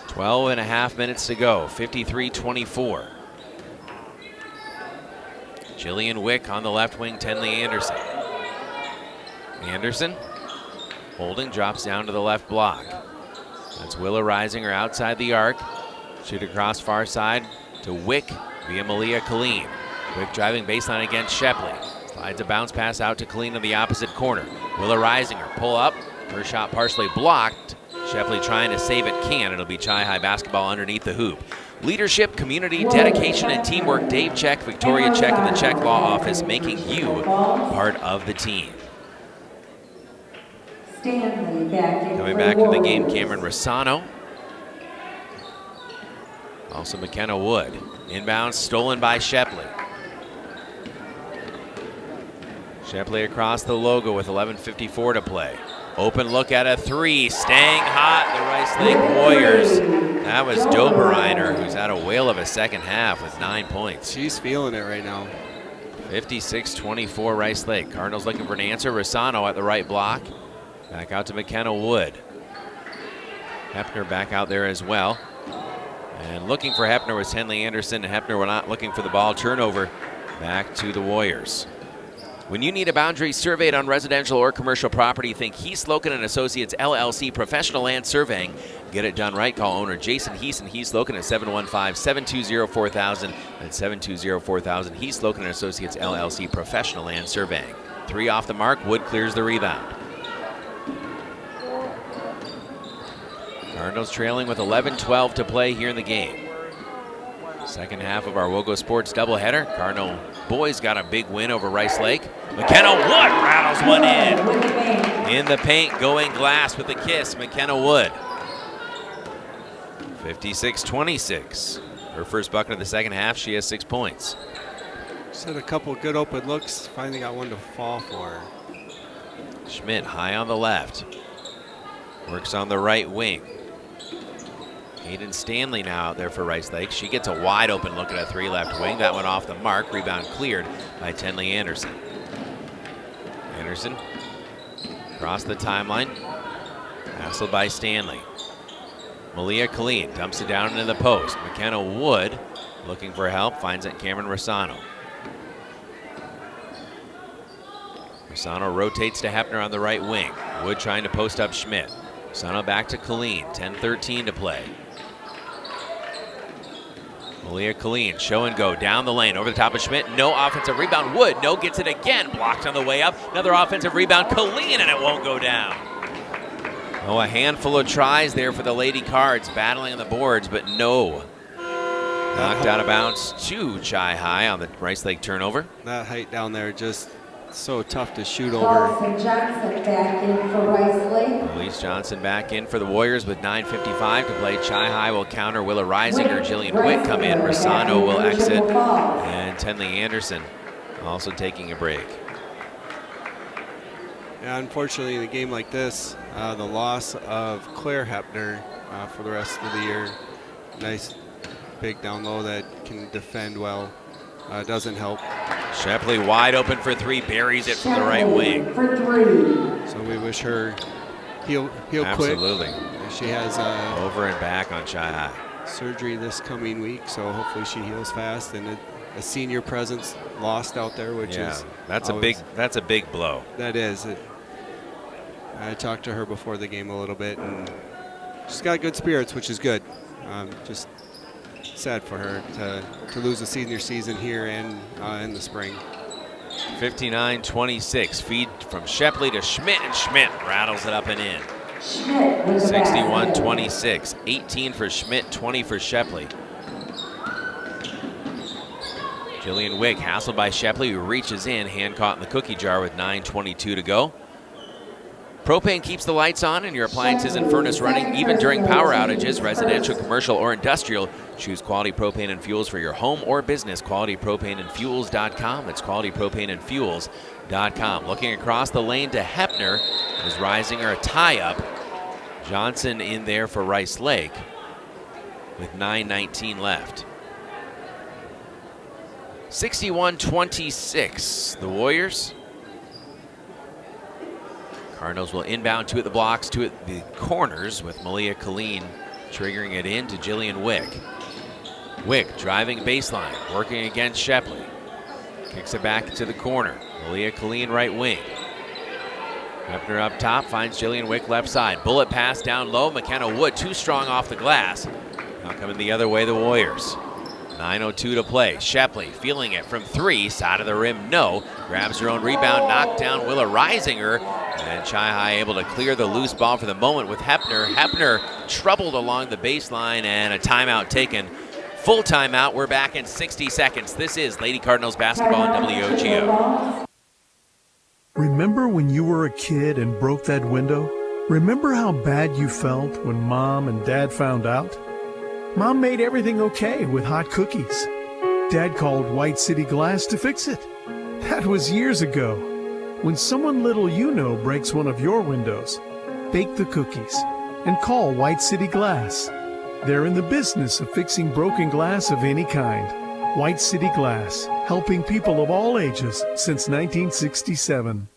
Twelve and a half minutes to go. 53-24. Jillian Wick on the left wing, Tenley Anderson. Anderson holding, drops down to the left block. That's Willa Reisinger outside the arc. Shoot across far side to Wick via Malia Colleen. Wick driving baseline against Shepley. Slides a bounce pass out to Colleen in the opposite corner. Willa Reisinger pull up. Her shot partially blocked. Shepley trying to save it, can. It'll be Chi High basketball underneath the hoop. Leadership, community, dedication, and teamwork. Dave Check, Victoria Check, and the Check Law Office, making you part of the team. Coming back to the game, Cameron Rossano. Also McKenna Wood. Inbound stolen by Shepley. Shepley across the logo with 11:54 to play. Open look at a 3, staying hot, the Rice Lake Warriors. That was Dobereiner, who's had a whale of a second half with 9 points. She's feeling it right now. 56-24 Rice Lake. Cardinals looking for an answer. Rossano at the right block. Back out to McKenna Wood. Hepner back out there as well. And looking for Hepner was Tenley Anderson. And Hepner were not looking for the ball. Turnover back to the Warriors. When you need a boundary surveyed on residential or commercial property, think Heath Loken and Associates LLC Professional Land Surveying. Get it done right. Call owner Jason Heath and Heath Loken at 715-720-4000. That's 720-4000. Heath Loken and Associates LLC Professional Land Surveying. 3 off the mark. Wood clears the rebound. Cardinals trailing with 11:12 to play here in the game. Second half of our WOGO Sports doubleheader. Cardinal boys got a big win over Rice Lake. McKenna Wood rattles one in the paint, going glass with a kiss. McKenna Wood. 56-26. Her first bucket of the second half. She has 6 points. She's had a couple good open looks. Finally got one to fall for her. Schmidt high on the left. Works on the right wing. Hayden Stanley now out there for Rice Lake. She gets a wide open look at a 3 left wing. That went off the mark. Rebound cleared by Tenley Anderson. Anderson across the timeline. Hassled by Stanley. Malia Colleen dumps it down into the post. McKenna Wood looking for help. Finds it Cameron Rossano. Rossano rotates to Hepner on the right wing. Wood trying to post up Schmidt. Rossano back to Colleen. 10:13 to play. Malia Colleen, show and go down the lane, over the top of Schmidt. No offensive rebound. Wood, no, gets it again. Blocked on the way up. Another offensive rebound. Colleen, and it won't go down. Oh, a handful of tries there for the Lady Cards, battling on the boards, but no. Knocked out of bounds to Chi High on the Rice Lake turnover. That height down there, just so tough to shoot Carlson over. Johnson back in for Rice Lake. Elise Johnson back in for the Warriors with 9:55 to play. Chi High will counter. Willa Reisinger, Jillian Witt come in. Rossano will exit. And Tenley Anderson also taking a break. Yeah, unfortunately, in a game like this, the loss of Claire Hepner for the rest of the year. Nice big down low that can defend well. Doesn't help. Shepley wide open for 3, buries it from the right wing. For 3. So we wish her heal quick. Absolutely. She has over and back on Chi High surgery this coming week, so hopefully she heals fast. And a senior presence lost out there, which is that's always, a big blow. That is. I talked to her before the game a little bit, and she's got good spirits, which is good. Just sad for her to lose the senior season here and in the spring. 59-26, feed from Shepley to Schmidt, and Schmidt rattles it up and in. 61-26, 18 for Schmidt, 20 for Shepley. Jillian Wick hassled by Shepley, who reaches in, hand caught in the cookie jar with 9:22 to go. Propane keeps the lights on and your appliances and furnace running even during power outages, residential, commercial, or industrial. Choose Quality Propane and Fuels for your home or business. QualityPropaneandFuels.com. That's QualityPropaneandFuels.com. Looking across the lane to Hepner is Reisinger, a tie-up. Johnson in there for Rice Lake with 9:19 left. 61-26, the Warriors. Cardinals will inbound, 2 at the blocks, 2 at the corners, with Malia Colleen triggering it in to Jillian Wick. Wick driving baseline, working against Shepley. Kicks it back to the corner. Malia Colleen right wing. Hepner up top, finds Jillian Wick left side. Bullet pass down low. McKenna Wood too strong off the glass. Now coming the other way, the Warriors. 9:02 to play. Shepley feeling it from 3, side of the rim, no. Grabs her own rebound, knocked down Willa Reisinger. And Chi High able to clear the loose ball for the moment with Hepner. Hepner troubled along the baseline, and a timeout taken. Full timeout. We're back in 60 seconds. This is Lady Cardinals basketball on WOGO. Remember when you were a kid and broke that window? Remember how bad you felt when Mom and Dad found out? Mom made everything okay with hot cookies. Dad called White City Glass to fix it. That was years ago. When someone little you know breaks one of your windows, bake the cookies and call White City Glass. They're in the business of fixing broken glass of any kind. White City Glass, helping people of all ages since 1967.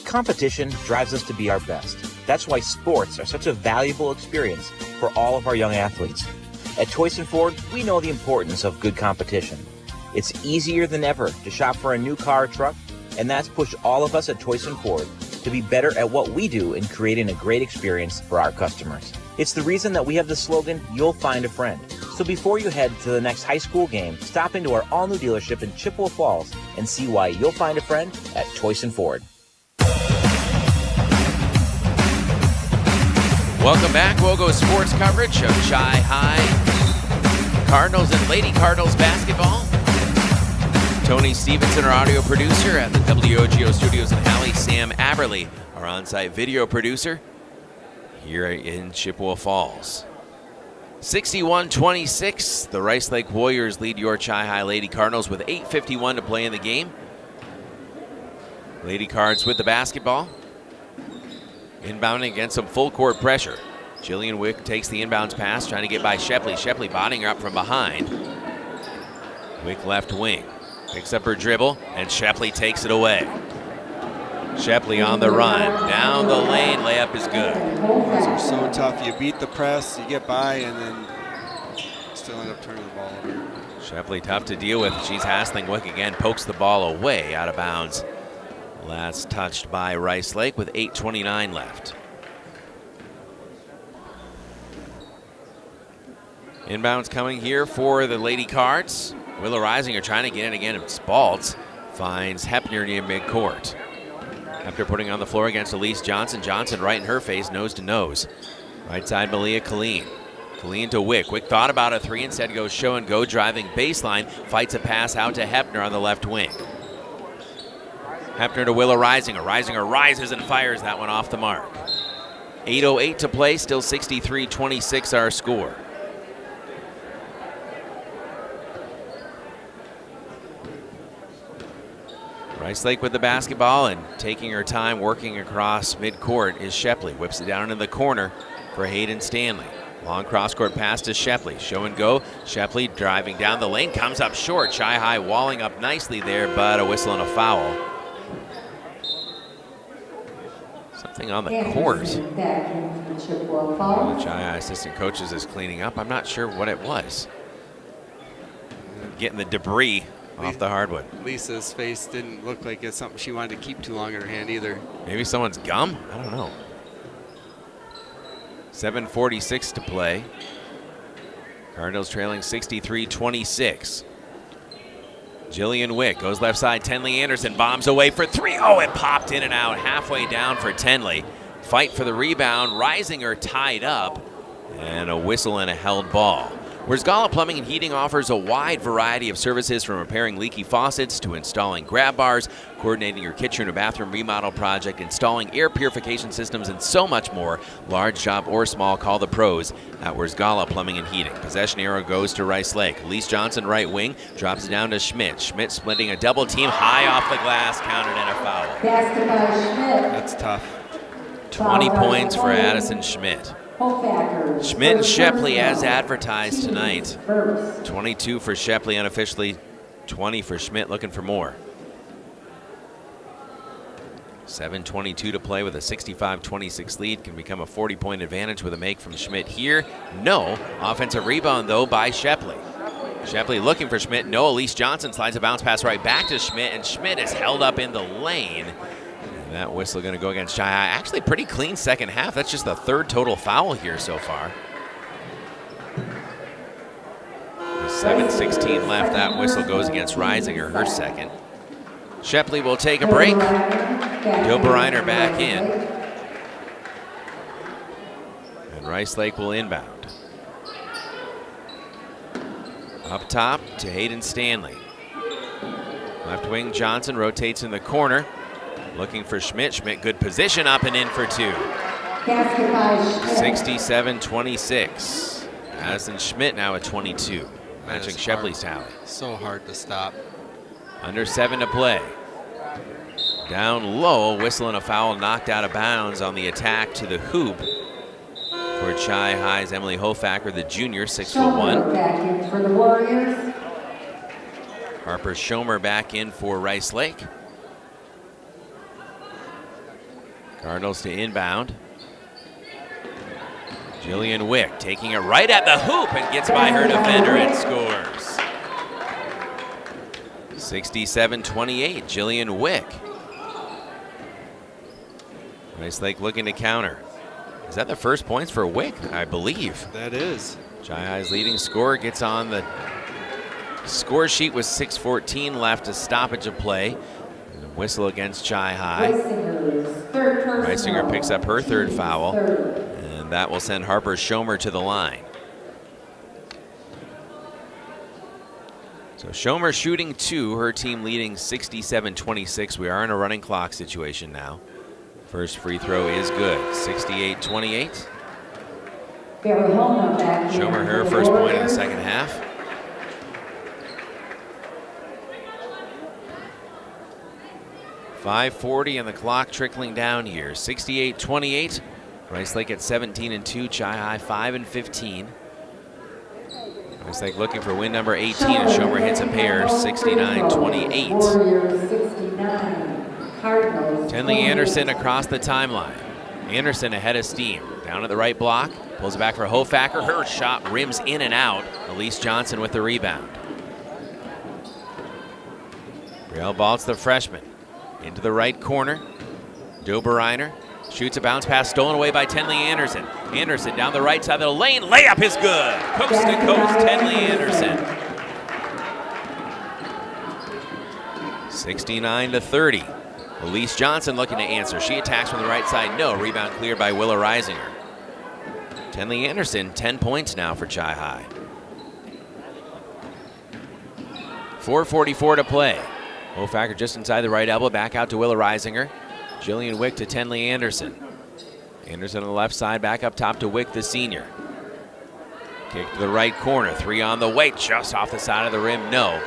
Competition drives us to be our best. That's why sports are such a valuable experience for all of our young athletes. At Toys & Ford, we know the importance of good competition. It's easier than ever to shop for a new car or truck, and that's pushed all of us at Toys & Ford to be better at what we do in creating a great experience for our customers. It's the reason that we have the slogan, "You'll find a friend." So before you head to the next high school game, stop into our all-new dealership in Chippewa Falls and see why you'll find a friend at Toys & Ford. Welcome back. WOGO Sports coverage of Chi High Cardinals and Lady Cardinals basketball. Tony Stevenson, our audio producer at the WOGO studios in Halley. Sam Aberley, our on-site video producer here in Chippewa Falls. 61-26, the Rice Lake Warriors lead your Chi High Lady Cardinals with 8:51 to play in the game. Lady Cards with the basketball. Inbounding against some full court pressure. Jillian Wick takes the inbounds pass, trying to get by Shepley. Shepley bodying her up from behind. Wick left wing. Picks up her dribble, and Shepley takes it away. Shepley on the run. Down the lane, layup is good. Those are so tough. You beat the press, you get by, and then still end up turning the ball over. Shepley tough to deal with. She's hassling Wick again, pokes the ball away, out of bounds. Last touched by Rice Lake with 8:29 left. Inbounds coming here for the Lady Cards. Willow Risinger trying to get in again. Spaltz finds Hepner near midcourt. After putting on the floor against Elise Johnson. Johnson right in her face, nose to nose. Right side, Malia Colleen. Colleen to Wick. Wick thought about a three, instead goes show and go, driving baseline. Fights a pass out to Hepner on the left wing. Hepner to Willow Risinger. Risinger rises and fires that one off the mark. 8:08 to play, still 63-26 our score. Rice Lake with the basketball and taking her time working across midcourt is Shepley. Whips it down into the corner for Hayden Stanley. Long cross-court pass to Shepley. Show and go. Shepley driving down the lane, comes up short. Shy High walling up nicely there, but a whistle and a foul. Something on the court. The Shy High assistant coaches is cleaning up. I'm not sure what it was. Getting the debris off the hardwood. Lisa's face didn't look like it's something she wanted to keep too long in her hand either. Maybe someone's gum? I don't know. 7:46 to play. Cardinals trailing 63-26. Jillian Wick goes left side. Tenley Anderson bombs away for three. Oh, it popped in and out. Halfway down for Tenley. Fight for the rebound. Risinger tied up. And a whistle and a held ball. Wersgala Plumbing and Heating offers a wide variety of services, from repairing leaky faucets to installing grab bars, coordinating your kitchen or bathroom remodel project, installing air purification systems, and so much more. Large job or small, call the pros at Wersgala Plumbing and Heating. Possession arrow goes to Rice Lake. Elise Johnson, right wing, drops it down to Schmidt. Schmidt splitting a double team high off the glass, countered and a foul. That's tough. 20 points for Addison Schmidt. Schmidt and Shepley as advertised tonight. 22 for Shepley unofficially, 20 for Schmidt, looking for more. 7:22 to play with a 65-26 lead. Can become a 40-point advantage with a make from Schmidt here. No. Offensive rebound, though, by Shepley. Shepley looking for Schmidt. No. Elise Johnson slides a bounce pass right back to Schmidt, and Schmidt is held up in the lane. That whistle going to go against Shy High. Actually, pretty clean second half. That's just the third total foul here so far. With 7:16 left, that whistle goes against Risinger, her second. Shepley will take a break. Doberreiner back in. And Rice Lake will inbound. Up top to Hayden Stanley. Left wing Johnson rotates in the corner. Looking for Schmidt. Schmidt, good position, up and in for two. 67-26. Addison Schmidt now at 22, matching Shepley's tally. So hard to stop. Under 7 to play. Down low, whistle and a foul, knocked out of bounds on the attack to the hoop for Chi High's Emily Hofacker, the junior, 6'1". Back in for the Warriors. Harper Schomer back in for Rice Lake. Cardinals to inbound. Jillian Wick taking it right at the hoop and gets by her defender and scores. 67-28, Jillian Wick. Rice Lake looking to counter. Is that the first points for Wick? I believe. That is. Chi High's leading scorer gets on the score sheet with 6:14 left, a stoppage of play. Whistle against Chi High. Reisinger picks up her third foul, and that will send Harper Schomer to the line. So Schomer shooting 2, her team leading 67-26. We are in a running clock situation now. First free throw is good, 68-28. Schomer her first point in the second half. 5:40 and the clock trickling down here. 68-28. Rice Lake at 17-2, Chi High 5-15. Rice Lake looking for win number 18 as Schomer hits a pair, 69-28. Warriors 69, Cardinals. Tenley Anderson across the timeline. Anderson ahead of steam. Down at the right block, pulls it back for Hofacker. Her shot rims in and out. Elise Johnson with the rebound. Brielle Baltz, the freshman, into the right corner. Doberreiner shoots a bounce pass stolen away by Tenley Anderson. Anderson down the right side of the lane. Layup is good. Coast to coast, Tenley Anderson. 69-30. Elise Johnson looking to answer. She attacks from the right side. No. Rebound cleared by Willa Reisinger. Tenley Anderson, 10 points now for Chi High. 4:44 to play. Hofacker just inside the right elbow. Back out to Willa Reisinger. Jillian Wick to Tenley Anderson. Anderson on the left side, back up top to Wick, the senior. Kick to the right corner, 3 on the way, just off the side of the rim, no.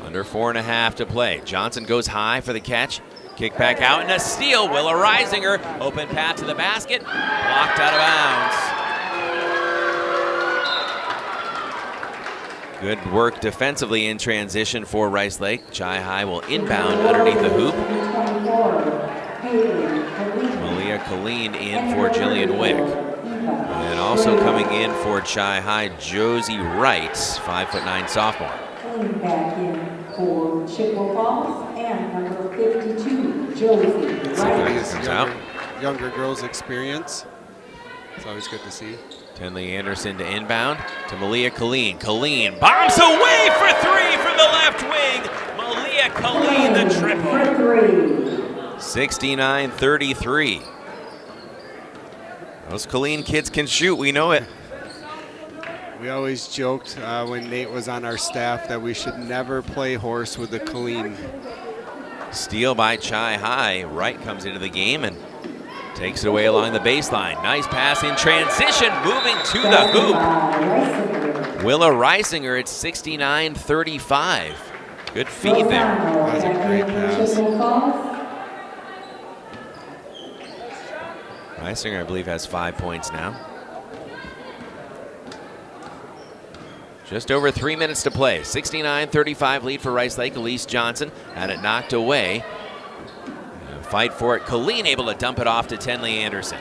Under 4.5 to play. Johnson goes high for the catch. Kick back out and a steal. Willa Reisinger, open pass to the basket, blocked out of bounds. Good work defensively in transition for Rice Lake. Chi High will inbound underneath the hoop. Malia Colleen in for Jillian Wick. And also coming in for Chi High, Josie Wright, 5'9" sophomore. Coming back in for Chippewa Falls and number 52, Josie Wright. Younger girls' experience. It's always good to see. Tenley Anderson to inbound to Malia Colleen. Colleen bombs away for 3 from the left wing. Malia Colleen the triple. 69-33. Those Colleen kids can shoot, we know it. We always joked when Nate was on our staff that we should never play horse with the Colleen. Steal by Chi High. Wright comes into the game and takes it away along the baseline. Nice pass in transition, moving to the hoop. Willa Reisinger at 69-35. Good feed there. That was a great pass. Reisinger, I believe, has 5 points now. Just over 3 minutes to play. 69-35 lead for Rice Lake. Elise Johnson had it knocked away. Fight for it. Colleen able to dump it off to Tenley Anderson.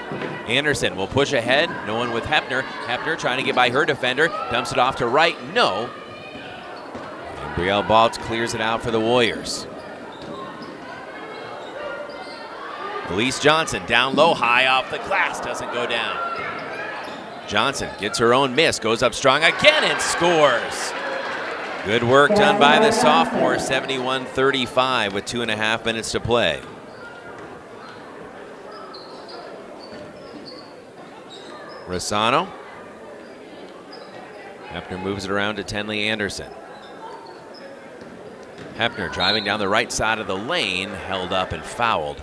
Anderson will push ahead. No one with Hepner. Hepner trying to get by her defender. Dumps it off to Wright. No. And Brielle Baltz clears it out for the Warriors. Elise Johnson down low, high off the glass. Doesn't go down. Johnson gets her own miss. Goes up strong again and scores. Good work done by the sophomore. 71-35 with 2.5 minutes to play. Rossano. Hepner moves it around to Tenley Anderson. Hepner driving down the right side of the lane, held up and fouled.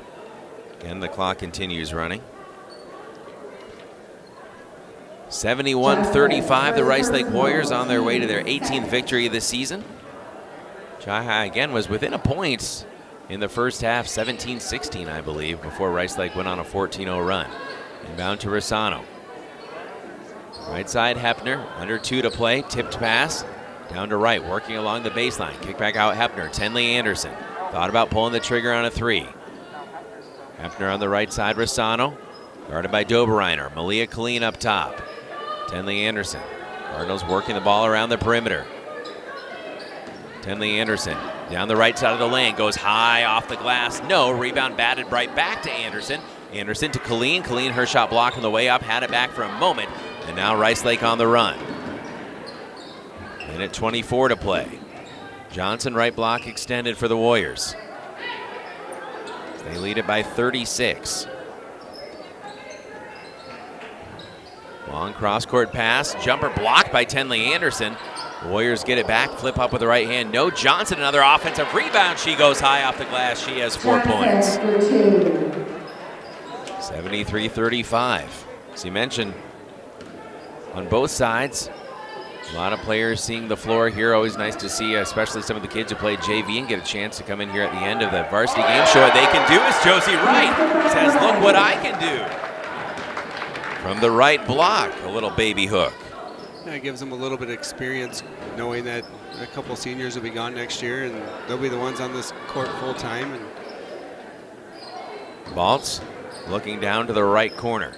Again, the clock continues running. 71-35, the Rice Lake Warriors on their way to their 18th victory of the season. Chi High again was within a point in the first half, 17-16, I believe, before Rice Lake went on a 14-0 run. Inbound to Rossano. Right side, Hepner, under 2 to play, tipped pass, down to Wright, working along the baseline. Kick back out, Hepner, Tenley Anderson. Thought about pulling the trigger on a 3. Hepner on the right side, Rossano, guarded by Doberreiner. Malia Colleen up top. Tenley Anderson. Cardinals working the ball around the perimeter. Tenley Anderson down the right side of the lane, goes high off the glass. No, rebound batted right back to Anderson. Anderson to Colleen. Colleen, her shot blocked on the way up, had it back for a moment. And now Rice Lake on the run. Minute 24 to play. Johnson right block extended for the Warriors. They lead it by 36. Long cross-court pass. Jumper blocked by Tenley Anderson. Warriors get it back. Flip up with the right hand. No. Johnson, another offensive rebound. She goes high off the glass. She has 4 points. 73-35. As you mentioned, on both sides, A lot of players seeing the floor here. Always nice to see, especially some of the kids who played JV and get a chance to come in here at the end of the varsity game. Show what they can do as Josie Wright says, look what I can do. From the right block, a little baby hook. Yeah, it gives them a little bit of experience knowing that a couple seniors will be gone next year and they'll be the ones on this court full time. And Baltz looking down to the right corner.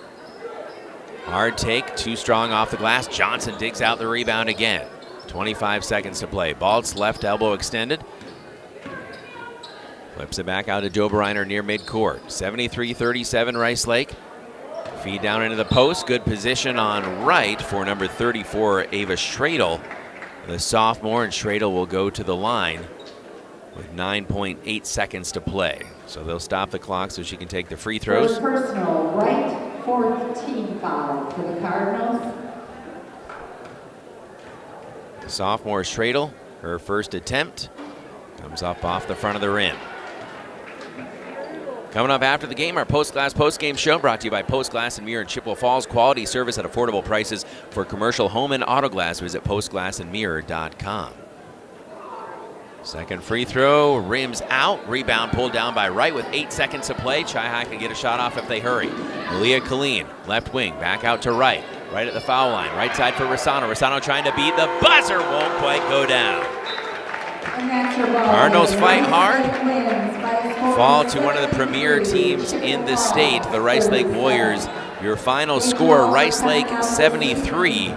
Hard take, too strong off the glass. Johnson digs out the rebound again. 25 seconds to play. Baltz left elbow extended. Flips it back out to Doberreiner near midcourt. 73-37 Rice Lake. Feed down into the post. Good position on right for number 34, Ava Schradel, the sophomore, and Schradel will go to the line with 9.8 seconds to play. So they'll stop the clock so she can take the free throws. Personal right 14 foul for the Cardinals. Sophomore Schradel, her first attempt, comes up off the front of the rim. Coming up after the game, our post-game show brought to you by Post Glass and Mirror in Chippewa Falls. Quality service at affordable prices for commercial, home, and auto glass. Visit postglassandmirror.com. Second free throw, rims out. Rebound pulled down by Wright with 8 seconds to play. Chi-High can get a shot off if they hurry. Malia Colleen, left wing, back out to Wright. Right at the foul line. Right side for Rossano. Rossano trying to beat the buzzer. Won't quite go down. Cardinals fight hard. Fall to one of the premier teams in the state, the Rice Lake Warriors. Your final score, Rice Lake 73,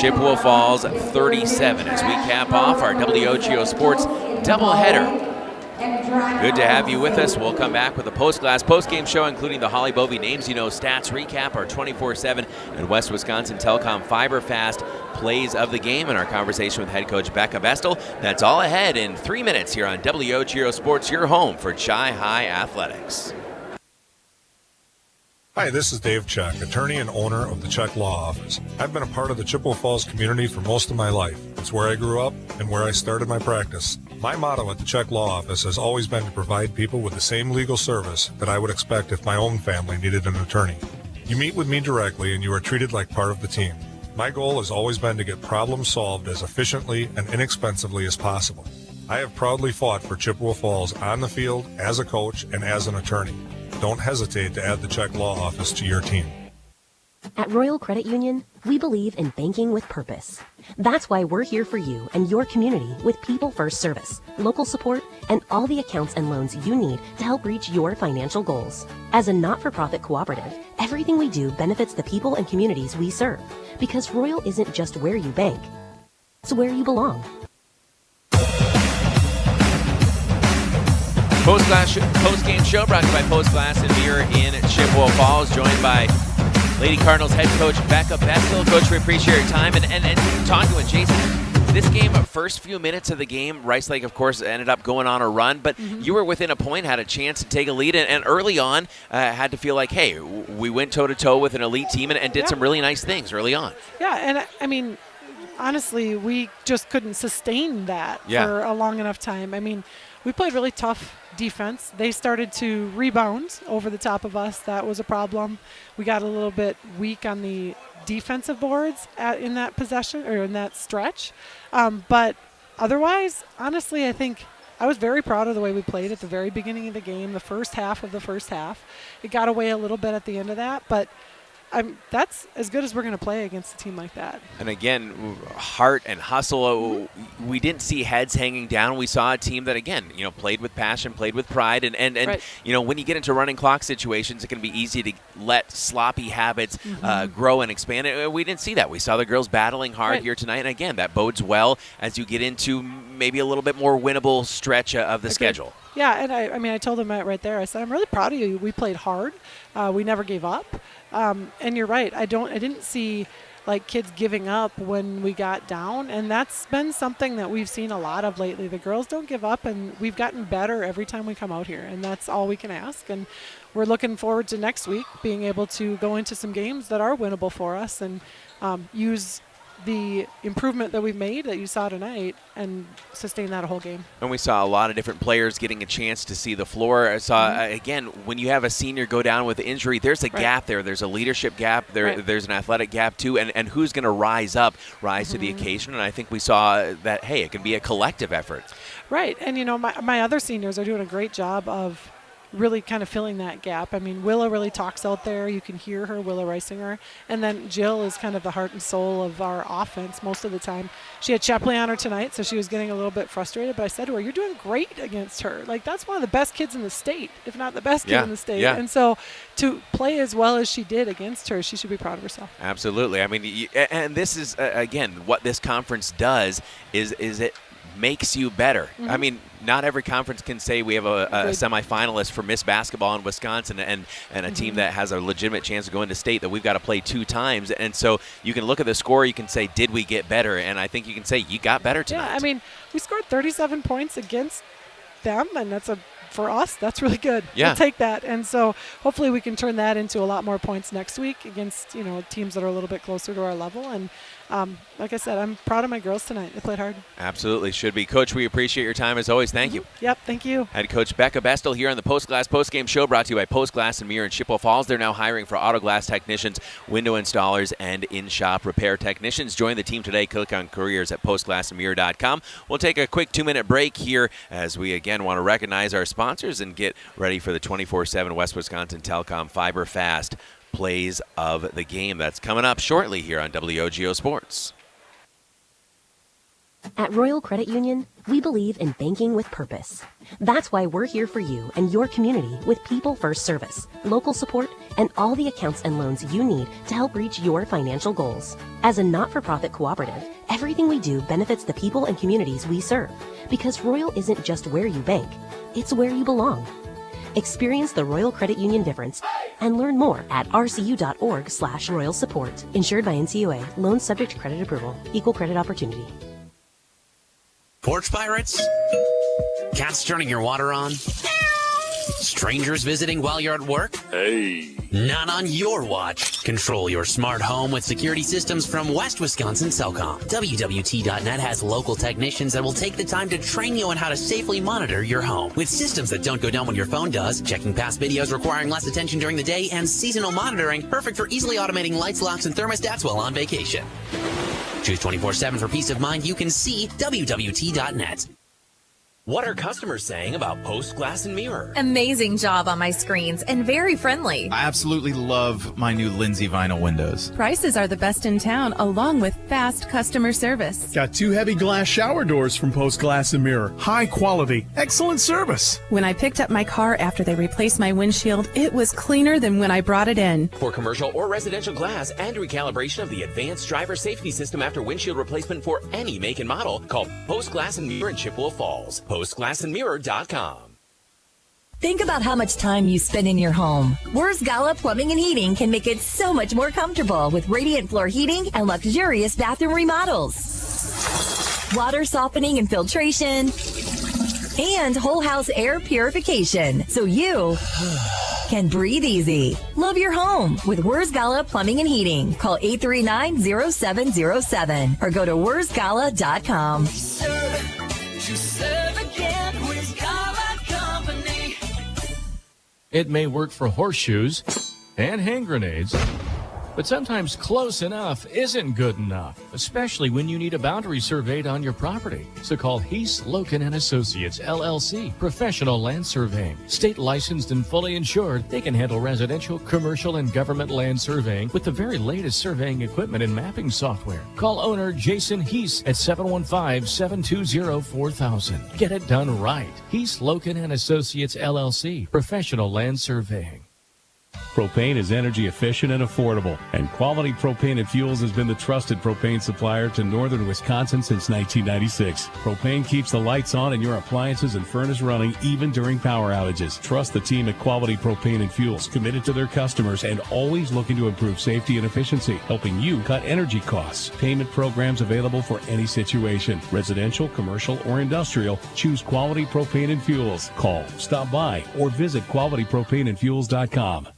Chippewa Falls 37. As we cap off our WOGO Sports doubleheader. Good to have you with us. We'll come back with a post-game show, including the Holly Bovey Names You Know stats recap, our 24/7 and West Wisconsin Telecom Fiber Fast plays of the game, and our conversation with head coach Becca Bestel. That's all ahead in 3 minutes here on WOGO Sports, your home for Chi-High Athletics. Hi, this is Dave Check, attorney and owner of the Check Law Office. I've been a part of the Chippewa Falls community for most of my life. It's where I grew up and where I started my practice. My motto at the Check Law Office has always been to provide people with the same legal service that I would expect if my own family needed an attorney. You meet with me directly and you are treated like part of the team. My goal has always been to get problems solved as efficiently and inexpensively as possible. I have proudly fought for Chippewa Falls on the field, as a coach, and as an attorney. Don't hesitate to add the Check Law Office to your team. At Royal Credit Union, we believe in banking with purpose. That's why we're here for you and your community with people-first service, local support, and all the accounts and loans you need to help reach your financial goals. As a not-for-profit cooperative, everything we do benefits the people and communities we serve, because Royal isn't just where you bank, it's where you belong. Post-game show brought to you by Post Glass and Mirror in Chippewa Falls, joined by Lady Cardinals head coach Becca Bestel. Coach, we appreciate your time and talking with Jason. This game, first few minutes of the game, Rice Lake, of course, ended up going on a run, but you were within a point, had a chance to take a lead, and early on had to feel like, hey, we went toe-to-toe with an elite team and did some really nice things early on. Yeah, and I mean, honestly, we just couldn't sustain that for a long enough time. I mean, we played really tough defense. They started to rebound over the top of us. That was a problem. We got a little bit weak on the defensive boards in that possession or in that stretch. But otherwise, honestly, I think I was very proud of the way we played at the very beginning of the game, the first half of the first half. It got away a little bit at the end of that, but that's as good as we're going to play against a team like that. And again, heart and hustle. We didn't see heads hanging down. We saw a team that, again, played with passion, played with pride. And right. When you get into running clock situations, it can be easy to let sloppy habits grow and expand. And we didn't see that. We saw the girls battling hard here tonight. And again, that bodes well as you get into maybe a little bit more winnable stretch of the schedule. Yeah, and I told them right there, I said, I'm really proud of you. We played hard. We never gave up. And you're right. I didn't see like kids giving up when we got down, and that's been something that we've seen a lot of lately. The girls don't give up, and we've gotten better every time we come out here, and that's all we can ask. And we're looking forward to next week being able to go into some games that are winnable for us and use the improvement that we've made that you saw tonight and sustain that a whole game. And we saw a lot of different players getting a chance to see the floor. I saw, again, when you have a senior go down with injury, there's a gap there. There's a leadership gap. There's an athletic gap, too. And who's going to rise to the occasion? And I think we saw that, hey, it can be a collective effort. Right. And, my other seniors are doing a great job of really kind of filling that gap. I mean, Willa really talks out there. You can hear her, Willa Reisinger. And then Jill is kind of the heart and soul of our offense most of the time. She had Shepley on her tonight, so she was getting a little bit frustrated. But I said to her, you're doing great against her. Like, that's one of the best kids in the state, if not the best kid in the state. Yeah. And so to play as well as she did against her, she should be proud of herself. Absolutely. I mean, and this is, again, what this conference does is it makes you better. I mean, not every conference can say we have a semifinalist for Miss Basketball in Wisconsin and a team that has a legitimate chance of going to state that we've got to play 2 times. And so you can look at the score, you can say, did we get better? And I think you can say you got better tonight. Yeah, I mean, we scored 37 points against them, and for us, that's really good. Yeah. We'll take that. And so hopefully we can turn that into a lot more points next week against, teams that are a little bit closer to our level. And like I said, I'm proud of my girls tonight. They played hard. Absolutely should be. Coach, we appreciate your time as always. Thank you. Yep, thank you. Head coach Becca Bestel here on the Postgame Show, brought to you by Post Glass and Mirror in Chippewa Falls. They're now hiring for auto glass technicians, window installers, and in-shop repair technicians. Join the team today. Click on careers at postglassandmirror.com. We'll take a quick 2-minute break here as we again want to recognize our sponsors and get ready for the 24/7 West Wisconsin Telecom Fiber Fast plays of the game. That's coming up shortly here on WOGO Sports. At Royal Credit Union, we believe in banking with purpose. That's why we're here for you and your community with people-first service, local support, and all the accounts and loans you need to help reach your financial goals. As a not-for-profit cooperative, everything we do benefits the people and communities we serve, because Royal isn't just where you bank, it's where you belong. Experience the Royal Credit Union difference and learn more at rcu.org/royal support. Insured by NCUA. Loans subject to credit approval. Equal credit opportunity. Porch pirates? Cats turning your water on? Strangers visiting while you're at work? Hey. Not on your watch. Control your smart home with security systems from West Wisconsin Telecom. WWT.net has local technicians that will take the time to train you on how to safely monitor your home. With systems that don't go down when your phone does, checking past videos requiring less attention during the day, and seasonal monitoring, perfect for easily automating lights, locks, and thermostats while on vacation. Choose 24/7 for peace of mind. You can see WWT.net. What are customers saying about Post Glass and Mirror? Amazing job on my screens and very friendly. I absolutely love my new Lindsay vinyl windows. Prices are the best in town, along with fast customer service. Got 2 heavy glass shower doors from Post Glass and Mirror. High quality, excellent service. When I picked up my car after they replaced my windshield, it was cleaner than when I brought it in. For commercial or residential glass and recalibration of the advanced driver safety system after windshield replacement for any make and model, call Post Glass and Mirror in Chippewa Falls. postglassandmirror.com. Think about how much time you spend in your home. Wurz Gala Plumbing and Heating can make it so much more comfortable with radiant floor heating and luxurious bathroom remodels. Water softening and filtration. And whole house air purification. So you can breathe easy. Love your home with Wurz Gala Plumbing and Heating. Call 839-0707 or go to wurzgala.com. It may work for horseshoes and hand grenades, but sometimes close enough isn't good enough, especially when you need a boundary surveyed on your property. So call Heath, Loken & Associates, LLC, Professional Land Surveying. State licensed and fully insured, they can handle residential, commercial, and government land surveying with the very latest surveying equipment and mapping software. Call owner Jason Heath at 715-720-4000. Get it done right. Heath, Loken & Associates, LLC, Professional Land Surveying. Propane is energy efficient and affordable, and Quality Propane and Fuels has been the trusted propane supplier to northern Wisconsin since 1996. Propane keeps the lights on and your appliances and furnace running even during power outages. Trust the team at Quality Propane and Fuels, committed to their customers and always looking to improve safety and efficiency, helping you cut energy costs. Payment programs available for any situation. Residential, commercial, or industrial, choose Quality Propane and Fuels. Call, stop by, or visit qualitypropaneandfuels.com.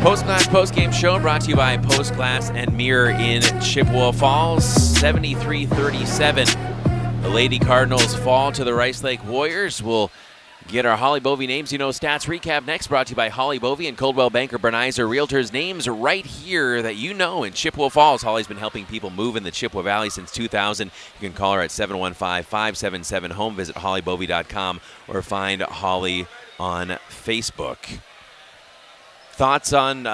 Postgame show brought to you by Postglass and Mirror in Chippewa Falls. 73-37. The Lady Cardinals fall to the Rice Lake Warriors. We'll get our Holly Bovey Names You Know Stats recap next, brought to you by Holly Bovey and Coldwell Banker Bernizer Realtors. Names right here that you know in Chippewa Falls. Holly's been helping people move in the Chippewa Valley since 2000. You can call her at 715-577-HOME. Visit hollybovey.com or find Holly on Facebook. Thoughts on,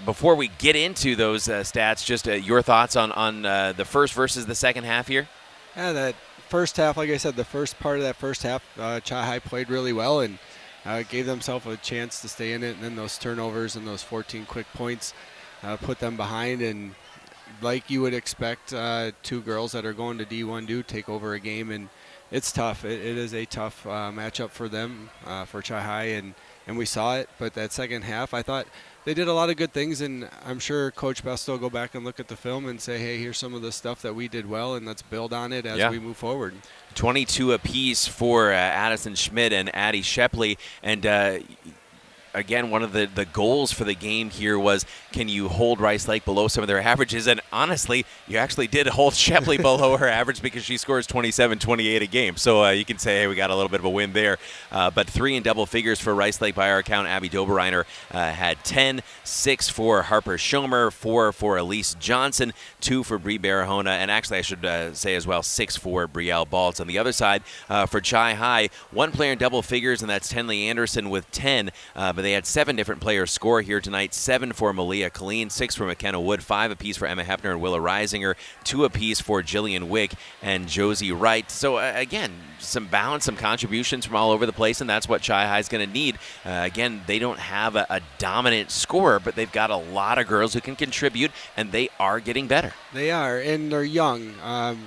before we get into those stats, just your thoughts on the first versus the second half here? Yeah, that first half, like I said, the first part of that first half, Chi-High played really well and gave themselves a chance to stay in it. And then those turnovers and those 14 quick points put them behind. And like you would expect, two girls that are going to D1 do take over a game. And it's tough. It is a tough matchup for them, for Chi-High. And we saw it. But that second half, I thought they did a lot of good things, and I'm sure Coach Besto will go back and look at the film and say, hey, here's some of the stuff that we did well, and let's build on it as we move forward. 22 apiece for Addison Schmidt and Addie Shepley. And again, one of the goals for the game here was, can you hold Rice Lake below some of their averages? And honestly, you actually did hold Shepley below her average because she scores 27-28 a game. So you can say, hey, we got a little bit of a win there. But 3 in double figures for Rice Lake by our account. Abby Doberreiner had 10, 6 for Harper Schomer, 4 for Elise Johnson, 2 for Bree Barahona, and actually I should say as well, 6 for Brielle Baltz. On the other side, for Chi-High, 1 player in double figures, and that's Tenley Anderson with 10. But they had 7 different players score here tonight. 7 for Malia Colleen, 6 for McKenna Wood, 5 apiece for Emma Hefner and Willa Reisinger, 2 apiece for Jillian Wick and Josie Wright. So again, some balance, some contributions from all over the place, and that's what Chi-High is going to need. Again, they don't have a dominant scorer, but they've got a lot of girls who can contribute, and they are getting better. They are, and they're young.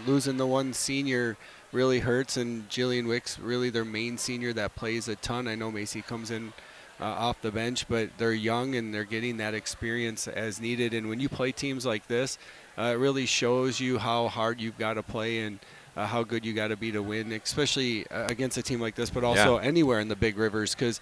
Losing the one senior really hurts, and Jillian Wick's really their main senior that plays a ton. I know Macy comes in off the bench, but they're young and they're getting that experience as needed. And when you play teams like this, it really shows you how hard you've got to play and how good you got to be to win, especially against a team like this, but also anywhere in the Big Rivers, because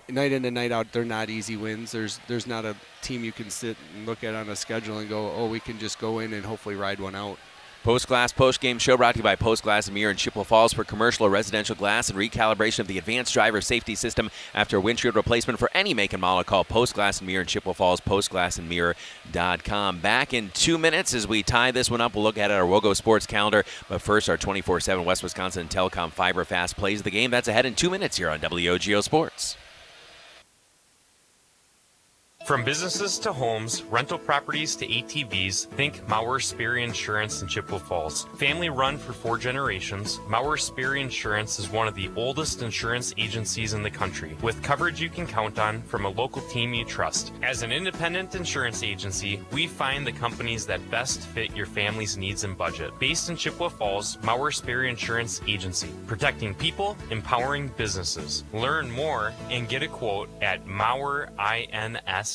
night in and night out, they're not easy wins. There's not a team you can sit and look at on a schedule and go, oh, we can just go in and hopefully ride one out. Postgame show brought to you by Postglass and Mirror in Chippewa Falls for commercial or residential glass and recalibration of the advanced driver safety system after windshield replacement for any make and model. Call Postglass and Mirror in Chippewa Falls, postglassandmirror.com. Back in 2 minutes as we tie this one up. We'll look at our WOGO Sports calendar. But first, our 24/7 West Wisconsin Telecom Fiber Fast plays the game. That's ahead in 2 minutes here on WOGO Sports. From businesses to homes, rental properties to ATVs, think Mauer Sperry Insurance in Chippewa Falls. Family run for 4 generations, Mauer Sperry Insurance is one of the oldest insurance agencies in the country, with coverage you can count on from a local team you trust. As an independent insurance agency, we find the companies that best fit your family's needs and budget. Based in Chippewa Falls, Mauer Sperry Insurance Agency, protecting people, empowering businesses. Learn more and get a quote at MauerINS.com.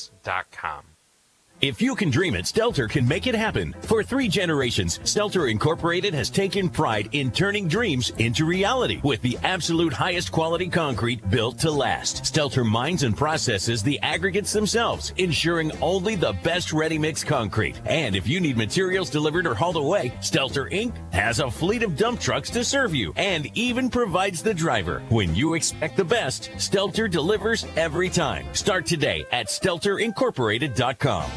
If you can dream it, Stelter can make it happen. For 3 generations, Stelter Incorporated has taken pride in turning dreams into reality with the absolute highest quality concrete built to last. Stelter mines and processes the aggregates themselves, ensuring only the best ready-mix concrete. And if you need materials delivered or hauled away, Stelter Inc. has a fleet of dump trucks to serve you and even provides the driver. When you expect the best, Stelter delivers every time. Start today at StelterIncorporated.com.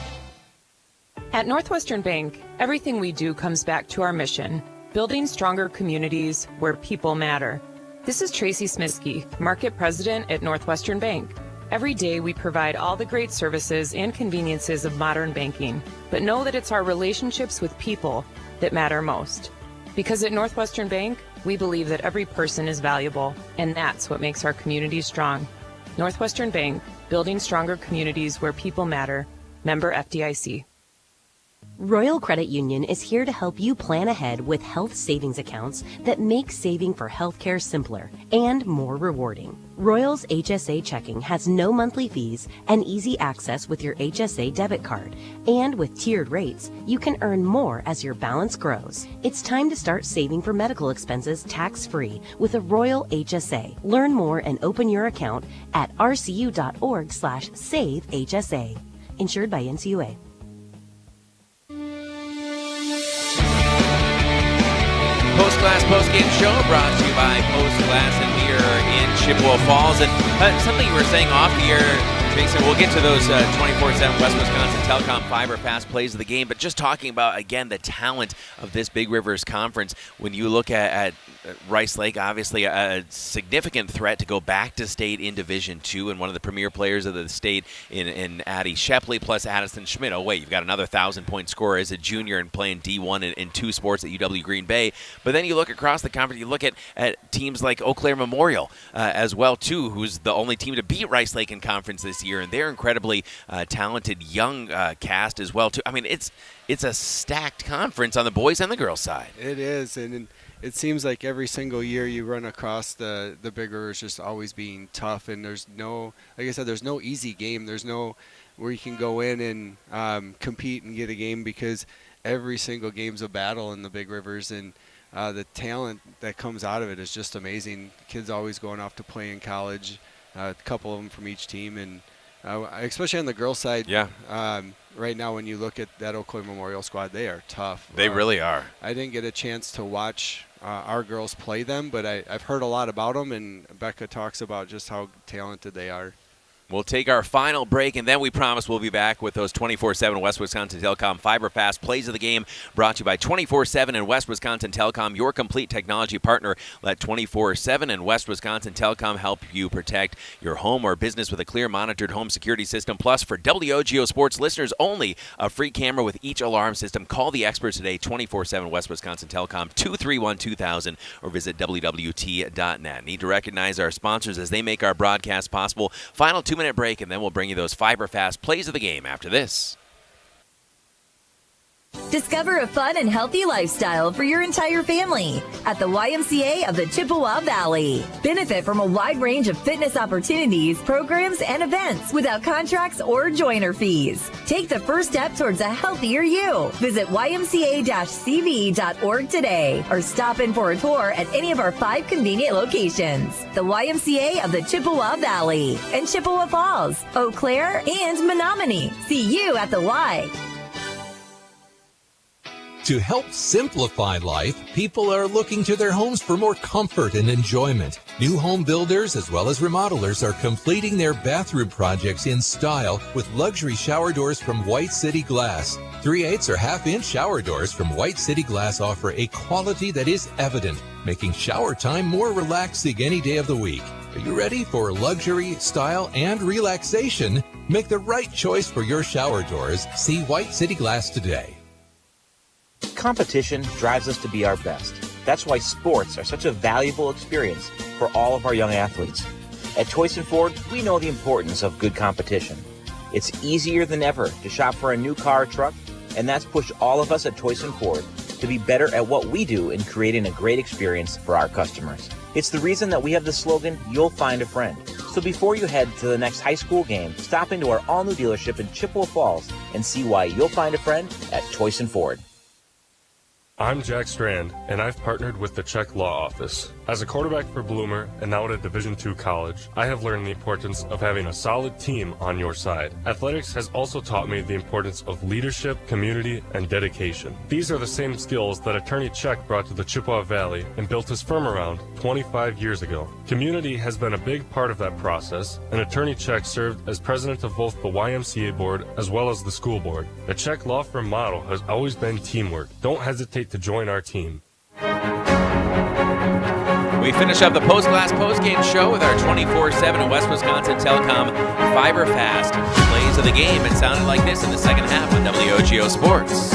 At Northwestern Bank, everything we do comes back to our mission, building stronger communities where people matter. This is Tracy Smiskey, Market President at Northwestern Bank. Every day we provide all the great services and conveniences of modern banking, but know that it's our relationships with people that matter most. Because at Northwestern Bank, we believe that every person is valuable, and that's what makes our community strong. Northwestern Bank, building stronger communities where people matter. Member FDIC. Royal Credit Union is here to help you plan ahead with health savings accounts that make saving for healthcare simpler and more rewarding. Royal's HSA checking has no monthly fees and easy access with your HSA debit card. And with tiered rates, you can earn more as your balance grows. It's time to start saving for medical expenses tax-free with a Royal HSA. Learn more and open your account at rcu.org/savehsa. Insured by NCUA. Postgame Postgame Show brought to you by Postglass and Mirror in Chippewa Falls. And something you were saying off the air, Jason, we'll get to those 24/7 West Wisconsin Telecom Fiber Fast plays of the game, but just talking about, again, the talent of this Big Rivers Conference. When you look at Rice Lake, obviously a significant threat to go back to state in Division II, and one of the premier players of the state in Addie Shepley, plus Addison Schmidt. Oh, wait, you've got another 1,000-point scorer as a junior and playing D1 in two sports at UW Green Bay. But then you look across the conference, you look at teams like Eau Claire Memorial as well, too, who's the only team to beat Rice Lake in conference this year, and they're incredibly talented young cast as well, too. I mean, it's a stacked conference on the boys and the girls side. It is, and it seems like every single year you run across the Big Rivers just always being tough, and there's no, like I said, there's no easy game. There's no where you can go in and compete and get a game, because every single game's a battle in the Big Rivers, and the talent that comes out of it is just amazing. Kids always going off to play in college, a couple of them from each team, and especially on the girls' side. Yeah. Right now, when you look at that Eau Claire Memorial squad, they are tough. They really are. I didn't get a chance to watch our girls play them, but I've heard a lot about them, and Becca talks about just how talented they are. We'll take our final break, and then we promise we'll be back with those 24/7 West Wisconsin Telecom Fiber Fast plays of the game, brought to you by 24/7 and West Wisconsin Telecom, your complete technology partner. Let 24/7 and West Wisconsin Telecom help you protect your home or business with a clear monitored home security system. Plus, for WOGO Sports listeners only, a free camera with each alarm system. Call the experts today, 24/7 West Wisconsin Telecom, 231-2000, or visit WWT.net. Need to recognize our sponsors as they make our broadcast possible. Final 2-minute break, and then we'll bring you those Fiber Fast plays of the game after this. Discover a fun and healthy lifestyle for your entire family at the YMCA of the Chippewa Valley. Benefit from a wide range of fitness opportunities, programs, and events without contracts or joiner fees. Take the first step towards a healthier you. Visit ymca-cv.org today or stop in for a tour at any of our 5 convenient locations. The YMCA of the Chippewa Valley and Chippewa Falls, Eau Claire, and Menominee. See you at the Y. To help simplify life, people are looking to their homes for more comfort and enjoyment. New home builders as well as remodelers are completing their bathroom projects in style with luxury shower doors from White City Glass. 3/8 or half-inch shower doors from White City Glass offer a quality that is evident, making shower time more relaxing any day of the week. Are you ready for luxury, style, and relaxation? Make the right choice for your shower doors. See White City Glass today. Competition drives us to be our best. That's why sports are such a valuable experience for all of our young athletes. At Toyson Ford, we know the importance of good competition. It's easier than ever to shop for a new car or truck, and that's pushed all of us at Toyson Ford to be better at what we do in creating a great experience for our customers. It's the reason that we have the slogan, "You'll find a friend." So before you head to the next high school game, stop into our all-new dealership in Chippewa Falls and see why you'll find a friend at Toyson Ford. I'm Jack Strand, and I've partnered with the Czech Law Office. As a quarterback for Bloomer and now at a Division II college, I have learned the importance of having a solid team on your side. Athletics has also taught me the importance of leadership, community, and dedication. These are the same skills that Attorney Czech brought to the Chippewa Valley and built his firm around 25 years ago. Community has been a big part of that process, and Attorney Czech served as president of both the YMCA board as well as the school board. The Czech law firm motto has always been teamwork. Don't hesitate to join our team. We finish up the Postglass Postgame Show with our 24/7 West Wisconsin Telecom Fiber Fast plays of the game. It sounded like this in the second half on WOGO Sports.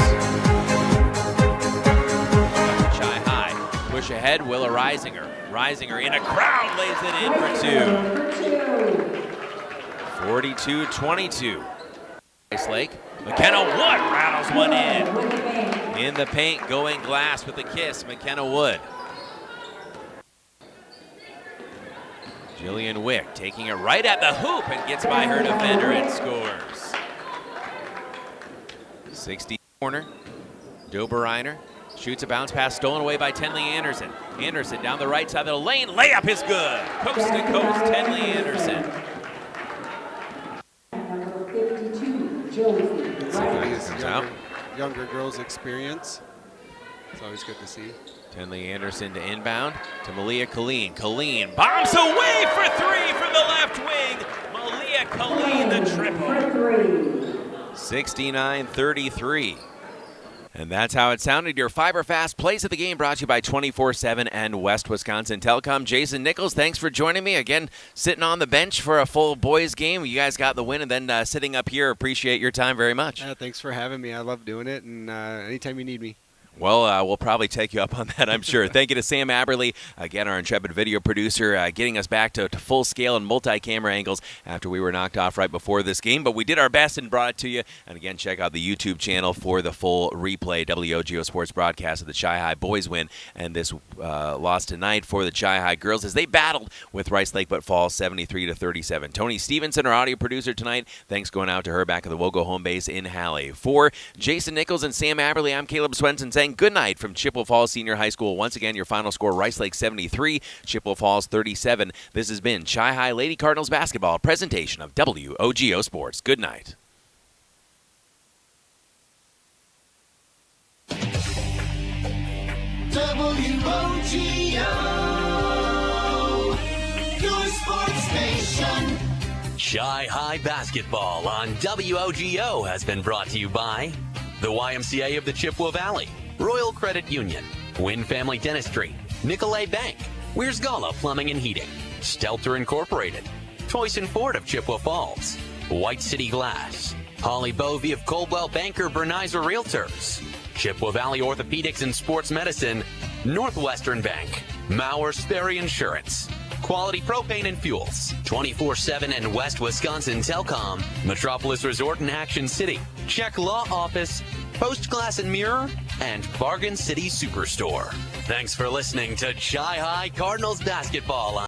Shy high, push ahead, Willa Reisinger. Reisinger in a crowd lays it in for 2. 42-22. Rice Lake. McKenna Wood rattles one in the paint, going glass with a kiss. McKenna Wood. Jillian Wick taking it right at the hoop and gets by her defender and scores. 60 corner. Doberreiner shoots a bounce pass stolen away by Tenley Anderson. Anderson down the right side of the lane. Layup is good. Coast to coast, Tenley Anderson. Josie These younger girls' experience. It's always good to see. Tenley Anderson to inbound to Malia Colleen. Colleen bombs away for three from the left wing. Malia Colleen the triple. 69-33. And that's how it sounded. Your Fiber Fast Plays of the Game brought to you by 24/7 and West Wisconsin Telecom. Jason Nichols, thanks for joining me. Again, sitting on the bench for a full boys game. You guys got the win, and then sitting up here. Appreciate your time very much. Thanks for having me. I love doing it, and anytime you need me. Well, we'll probably take you up on that, I'm sure. Thank you to Sam Aberly, again, our intrepid video producer, getting us back to full scale and multi-camera angles after we were knocked off right before this game. But we did our best and brought it to you. And again, check out the YouTube channel for the full replay, WOGO Sports broadcast of the Chi-High boys win and this loss tonight for the Chi-High girls as they battled with Rice Lake but Falls 73-37. Tony Stevenson, our audio producer tonight, thanks going out to her back at the WOGO home base in Halle. For Jason Nichols and Sam Aberly, I'm Caleb Swenson saying good night from Chippewa Falls Senior High School. Once again, your final score, Rice Lake 73, Chippewa Falls 37. This has been Chi-High Lady Cardinals basketball, presentation of WOGO Sports. Good night. WOGO, your sports station. Chi-High basketball on WOGO has been brought to you by the YMCA of the Chippewa Valley, Royal Credit Union, Wynn Family Dentistry, Nicolay Bank, Weir's Gala Plumbing and Heating, Stelter Incorporated, Toyson Ford of Chippewa Falls, White City Glass, Holly Bovey of Coldwell Banker Bernizer Realtors, Chippewa Valley Orthopedics and Sports Medicine, Northwestern Bank, Mauer Sperry Insurance, Quality Propane and Fuels, 24/7 and West Wisconsin Telecom, Metropolis Resort in Action City, Czech Law Office, Post Glass and Mirror, and Bargain City Superstore. Thanks for listening to Chi-High Cardinals basketball.